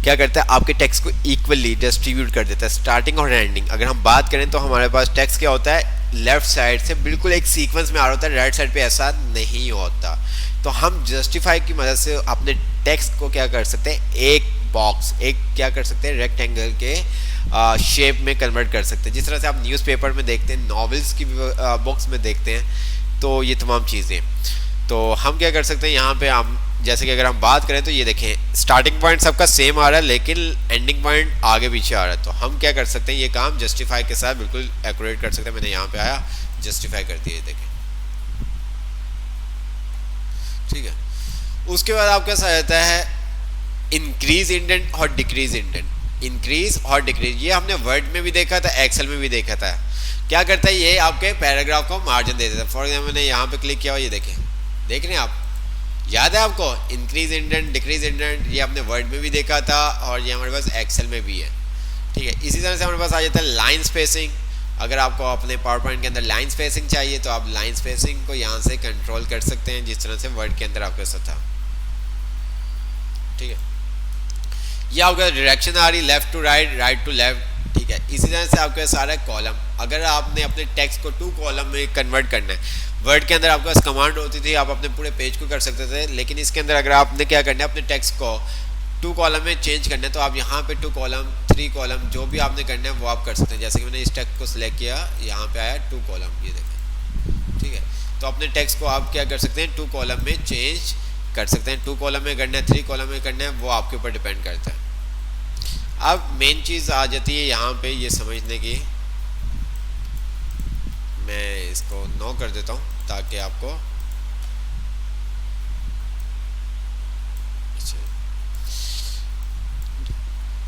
क्या करता है आपके टेक्स्ट को इक्वली डिस्ट्रीब्यूट कर देता है स्टार्टिंग और एंडिंग। अगर हम बात करें तो हमारे पास टेक्स्ट क्या होता है लेफ्ट साइड से बिल्कुल एक सीक्वेंस में आ रहा होता है राइट साइड पे ऐसा नहीं होता। तो हम जस्टिफाई की मदद से अपने टेक्स्ट को क्या कर सकते हैं एक बॉक्स एक क्या कर सकते हैं रेक्टेंगल के शेप में कन्वर्ट कर सकते हैं जिस तरह से आप न्यूज़पेपर में देखते हैं नॉवेल्स की बुक्स में देखते हैं। तो ये तमाम चीज़ें तो हम क्या कर सकते हैं यहाँ पे हम जैसे कि अगर हम बात करें तो ये देखें स्टार्टिंग पॉइंट सबका सेम आ रहा है लेकिन एंडिंग पॉइंट आगे पीछे आ रहा है। तो हम क्या कर सकते हैं ये काम जस्टिफाई के साथ बिल्कुल एक्यूरेट कर सकते हैं। मैंने यहाँ पे आया जस्टिफाई कर दिया देखें ठीक है। उसके बाद आपका कैसा रहता है इंक्रीज इंडेंट और डिक्रीज इंडेंट। इंक्रीज और डिक्रीज ये हमने वर्ड में भी देखा था एक्सेल में भी देखा था। क्या करता है ये आपके पैराग्राफ को मार्जिन दे देता है। फॉर एग्जाम्पल मैंने यहाँ पे क्लिक किया हुआ ये देखें देख रहे हैं आप याद है आपको इंक्रीज इंडेंट डिक्रीज इंडेंट ये आपने वर्ड में भी देखा था और ये हमारे पास एक्सेल में भी है ठीक है। इसी तरह से हमारे पास आ जाता है लाइन स्पेसिंग। अगर आपको अपने पावर पॉइंट के अंदर लाइन स्पेसिंग चाहिए तो आप लाइन स्पेसिंग को यहाँ से कंट्रोल कर सकते हैं जिस तरह से वर्ड के अंदर आपके साथ था ठीक है। ये आपका डायरेक्शन आ रही left to right right to left ठीक है। इसी तरह से आपका सारा कॉलम अगर आपने अपने टेक्स्ट को 2 कॉलम में कन्वर्ट करना है वर्ड के अंदर आपके पास कमांड होती थी आप अपने पूरे पेज को कर सकते थे लेकिन इसके अंदर अगर आपने क्या करना है अपने टेक्स्ट को 2 कॉलम में चेंज करना है तो आप यहाँ पे 2 कॉलम 3 कॉलम जो भी आपने करना है वो आप कर सकते हैं। जैसे कि मैंने इस टेक्स्ट को सिलेक्ट किया यहाँ पे आया 2 कॉलम ये देखें ठीक है। तो अपने टेक्स्ट को आप क्या कर सकते हैं 2 कॉलम में चेंज कर सकते हैं। 2 कॉलम में करना है 3 कॉलम में करना है वो आपके ऊपर डिपेंड करता है। अब मेन चीज़ आ जाती है यहाँ पे ये समझने की मैं इसको नो कर देता हूँ ताकि आपको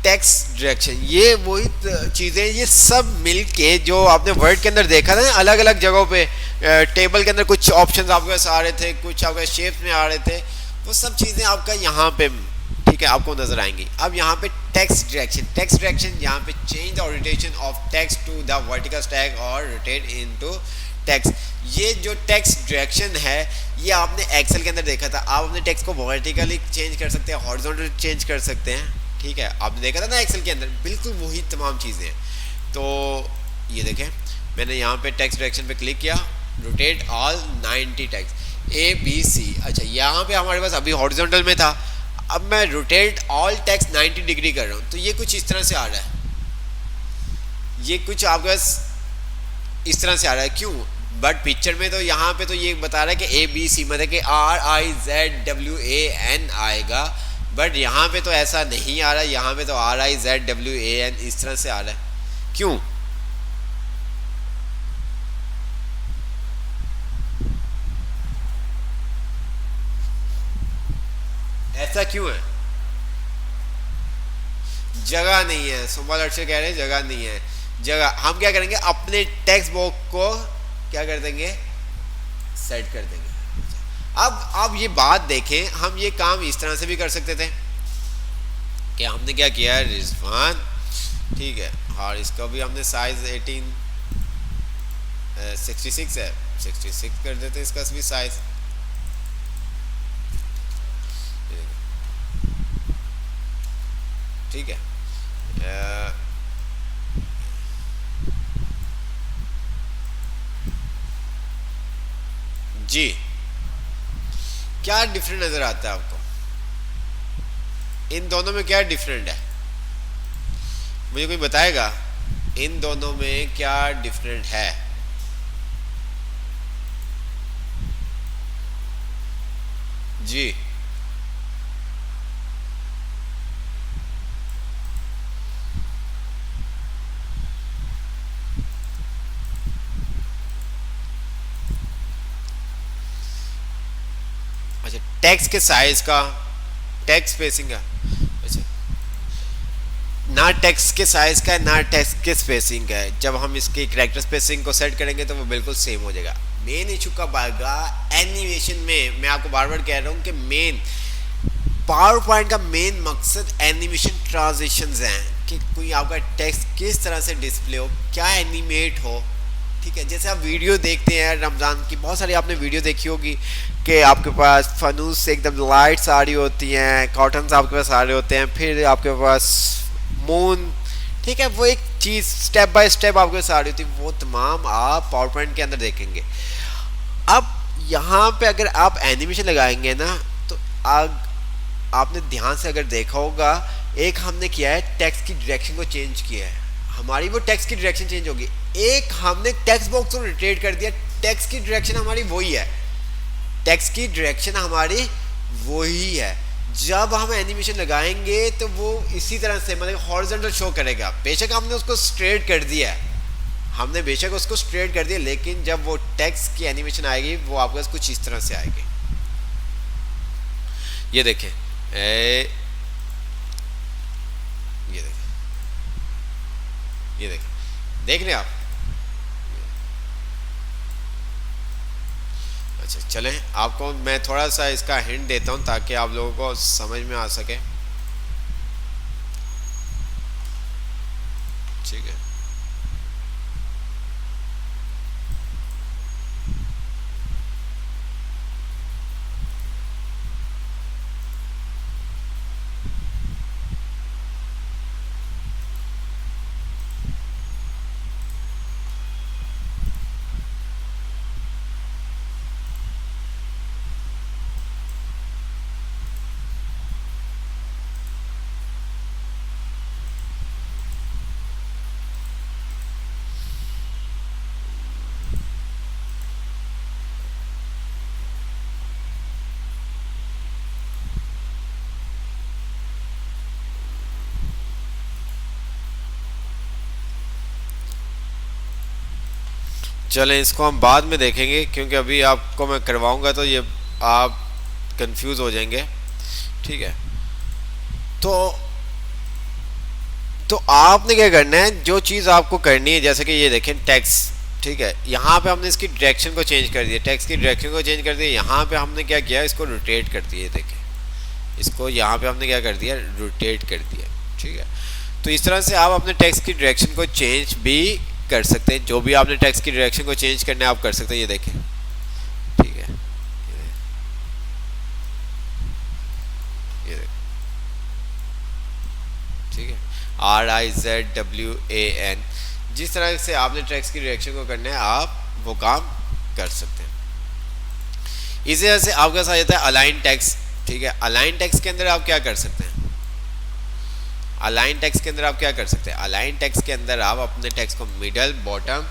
टेक्स्ट डायरेक्शन ये वही चीज़ें ये सब मिलके जो आपने वर्ड के अंदर देखा था ना अलग अलग जगहों पे टेबल के अंदर कुछ ऑप्शंस आपके पास आ रहे थे कुछ आपके शेप में आ रहे थे वो सब चीज़ें आपका यहाँ पे ठीक है आपको नजर आएंगी। अब यहाँ पे टेक्स्ट डायरेक्शन यहाँ पे चेंज और rotation of text to the vertical stack और रोटेट इनटू टेक्स्ट। ये जो टेक्स्ट डायरेक्शन है ये आपने एक्सेल के अंदर देखा था। आप अपने टेक्स्ट को वर्टिकली चेंज कर सकते हैं हॉरिजॉन्टली चेंज कर सकते हैं ठीक है। आपने देखा था ना एक्सेल के अंदर बिल्कुल वही तमाम चीज़ें हैं। तो ये देखें मैंने यहाँ पे टेक्स्ट डायरेक्शन पे क्लिक किया रोटेट ऑल 90 टेक्स्ट ABC। अच्छा यहाँ पे हमारे पास अभी हॉरिजॉन्टल में था अब मैं रोटेट ऑल टेक्स्ट 90 डिग्री कर रहा हूँ तो ये कुछ इस तरह से आ रहा है ये कुछ आपके पास इस तरह से आ रहा है क्यों बट पिक्चर में तो यहाँ पे तो ये बता रहा है कि ABC मतलब कि RIZWAN आएगा बट यहाँ पे तो ऐसा नहीं आ रहा है। यहाँ पे तो RIZWAN इस तरह से आ रहा है क्यों ऐसा क्यों है जगह नहीं है। सुबह लड़के कह रहे हैं जगह नहीं है। जगह हम क्या करेंगे अपने टेक्स्ट बॉक्स को क्या कर देंगे सेट कर देंगे। अब आप ये बात देखें हम ये काम इस तरह से भी कर सकते थे कि हमने क्या किया रिजवान ठीक है और इसका भी हमने साइज 66 है 66 कर देते इसका भी साइज ठीक है। जी, क्या डिफरेंट नजर आता है आपको? इन दोनों में क्या डिफरेंट है, मुझे कोई बताएगा? इन दोनों में क्या डिफरेंट है? जी, अच्छा, टेक्स्ट के साइज का, टेक्स्ट स्पेसिंग का, अच्छा, ना टेक्स्ट के साइज का ना टेक्स्ट के स्पेसिंग का है। जब हम इसकी कैरेक्टर स्पेसिंग को सेट करेंगे तो वो बिल्कुल सेम हो जाएगा। मेन इशू कब आएगा? एनिमेशन में। मैं आपको बार बार कह रहा हूँ कि मेन पावर पॉइंट का मेन मकसद एनिमेशन ट्रांजिशंस हैं, कि कोई आपका टेक्स्ट किस तरह से डिस्प्ले हो, क्या एनिमेट हो। ठीक है, जैसे आप वीडियो देखते हैं रमज़ान की, बहुत सारी आपने वीडियो देखी होगी कि आपके पास फनूस से एकदम लाइट्स आ रही होती हैं, कॉटन्स आपके पास आ रहे होते हैं, फिर आपके पास मून, ठीक है, वो एक चीज़ स्टेप बाय स्टेप आपके पास आ रही होती है, वो तमाम आप पावर पॉइंट के अंदर देखेंगे। अब यहाँ पे अगर आप एनिमेशन लगाएंगे ना, तो आपने ध्यान से अगर देखा होगा, एक हमने किया है टेक्स्ट की डायरेक्शन को चेंज किया है, हमारी वो टेक्स्ट की डायरेक्शन चेंज होगी। एक हमने टेक्स्ट बॉक्स को रोटेट कर दिया, टेक्स्ट की डायरेक्शन हमारी वही है, टेक्स्ट की डायरेक्शन हमारी वही है। जब हम एनिमेशन लगाएंगे तो वो इसी तरह से मतलब हॉरिजॉन्टल शो करेगा। बेशक हमने उसको स्ट्रेट कर दिया है, हमने बेशक उसको स्ट्रेट कर दिया, लेकिन जब वो टेक्स्ट की एनिमेशन आएगी वो आपके पास कुछ इस तरह से आएगी। ये देखें, ये देखें, ये देखें, देख रहे हैं आप? अच्छा, चलें, आपको मैं थोड़ा सा इसका हिंट देता हूं ताकि आप लोगों को समझ में आ सके। ठीक है, चलें, इसको हम बाद में देखेंगे, क्योंकि अभी आपको मैं करवाऊंगा तो ये आप कंफ्यूज हो जाएंगे। ठीक है, तो आपने क्या करना है, जो चीज़ आपको करनी है, जैसे कि ये देखें टेक्स्ट, ठीक है, यहाँ पे हमने इसकी डायरेक्शन को चेंज कर दिया, टेक्स्ट की डायरेक्शन को चेंज कर दिया, यहाँ पे हमने क्या किया, इसको रोटेट कर दिया, देखें, इसको यहाँ पे हमने क्या कर दिया, रोटेट कर दिया। ठीक है, तो इस तरह से आप अपने टेक्स्ट की डायरेक्शन को चेंज भी कर सकते हैं। जो भी आपने टेक्स्ट की डायरेक्शन को चेंज करना है आप कर सकते हैं। ये देखें, ठीक है, ये देखें, ठीक है, RIZWAN, जिस तरह से आपने टेक्स्ट की डायरेक्शन को करना है आप वो काम कर सकते हैं। इसी तरह से आपके पास आ जाता है अलाइन टेक्स्ट। ठीक है, अलाइन टेक्स्ट के अंदर आप क्या कर सकते हैं, अलाइन टेक्स्ट के अंदर आप क्या कर सकते हैं, अलाइन टेक्स्ट के अंदर आप अपने टेक्स्ट को मिडल, बॉटम,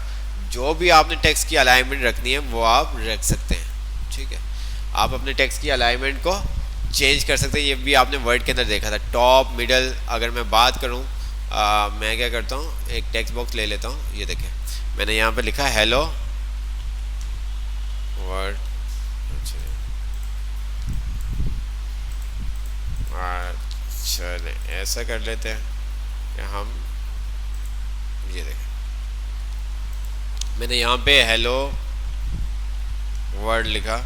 जो भी आपने टेक्स्ट की अलाइनमेंट रखनी है वो आप रख सकते हैं। ठीक है, आप अपने टेक्स्ट की अलाइनमेंट को चेंज कर सकते हैं। ये भी आपने वर्ड के अंदर देखा था, टॉप, मिडल। अगर मैं बात करूं, मैं क्या करता हूं, एक टेक्स्ट बॉक्स ले लेता हूं। ये देखें, मैंने यहाँ पे लिखा हेलो वर्ड, चले ऐसा कर लेते हैं कि हम ये देखें, मैंने यहाँ पे हेलो वर्ड लिखा।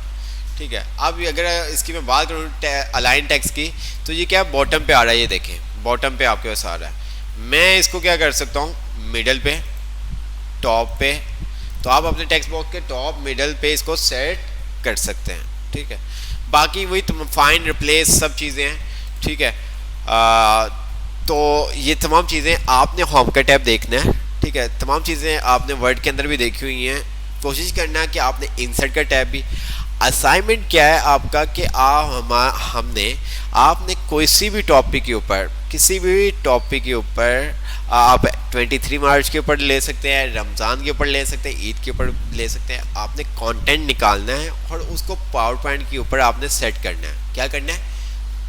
ठीक है, अब अगर इसकी मैं बात करूँ अलाइन टेक्स्ट की, तो ये क्या बॉटम पे आ रहा है, ये देखें बॉटम पे आपके पास आ रहा है। मैं इसको क्या कर सकता हूँ, मिडल पे, टॉप पे, तो आप अपने टेक्स्ट बॉक्स के टॉप, मिडल पे इसको सेट कर सकते हैं। ठीक है, बाकी वही फाइंड, रिप्लेस, सब चीज़ें हैं। ठीक है, तो ये तमाम चीज़ें आपने होम का टैब देखना है, ठीक है। तमाम चीज़ें आपने वर्ड के अंदर भी देखी हुई हैं। कोशिश करना है कि आपने इंसर्ट का टैब भी। असाइनमेंट क्या है आपका कि आपने किसी भी टॉपिक के ऊपर आप 23 मार्च के ऊपर ले सकते हैं, रमज़ान के ऊपर ले सकते हैं, ईद के ऊपर ले सकते हैं। आपने कंटेंट निकालना है और उसको पावर पॉइंट के ऊपर आपने सेट करना है। क्या करना है?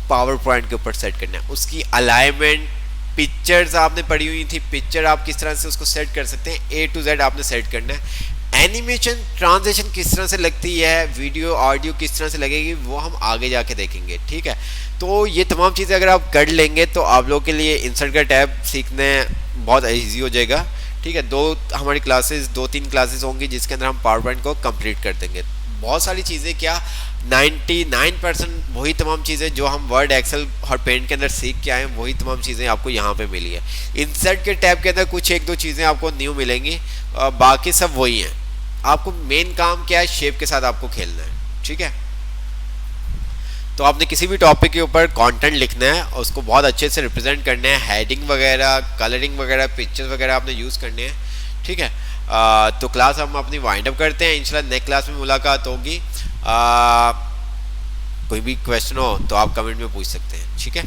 पावर पॉइंट के ऊपर सेट करना है। उसकी अलाइनमेंट, पिक्चर्स आपने पढ़ी हुई थी, पिक्चर आप किस तरह से उसको सेट कर सकते हैं, A to Z आपने सेट करना है। एनिमेशन, ट्रांजिशन किस तरह से लगती है, वीडियो ऑडियो किस तरह से लगेगी, वो हम आगे जाके देखेंगे, ठीक है। तो ये तमाम चीज़ें अगर आप कर लेंगे तो आप लोगों के लिए इंसर्ट का टैब सीखने बहुत ईजी हो जाएगा, ठीक है। हमारी क्लासेस 2-3 क्लासेस होंगी जिसके अंदर हम पावर पॉइंट को कंप्लीट कर देंगे। बहुत सारी चीज़ें, क्या 99% वही तमाम चीज़ें जो हम वर्ड, एक्सेल और पेंट के अंदर सीख के आए हैं, वही तमाम चीज़ें आपको यहाँ पे मिली है। इंसर्ट के टैब के अंदर कुछ 1-2 चीज़ें आपको न्यू मिलेंगी, बाकी सब वही हैं। आपको मेन काम क्या है? शेप के साथ आपको खेलना है, ठीक है। तो आपने किसी भी टॉपिक के ऊपर कंटेंट लिखना है और उसको बहुत अच्छे से रिप्रेजेंट करना है, हेडिंग वगैरह, कलरिंग वगैरह, पिक्चर्स वगैरह आपने यूज़ करने हैं, ठीक है। तो क्लास हम अपनी वाइंड अप करते हैं। इंशाल्लाह नेक्स्ट क्लास में मुलाकात होगी। कोई भी क्वेश्चन हो तो आप कमेंट में पूछ सकते हैं, ठीक है।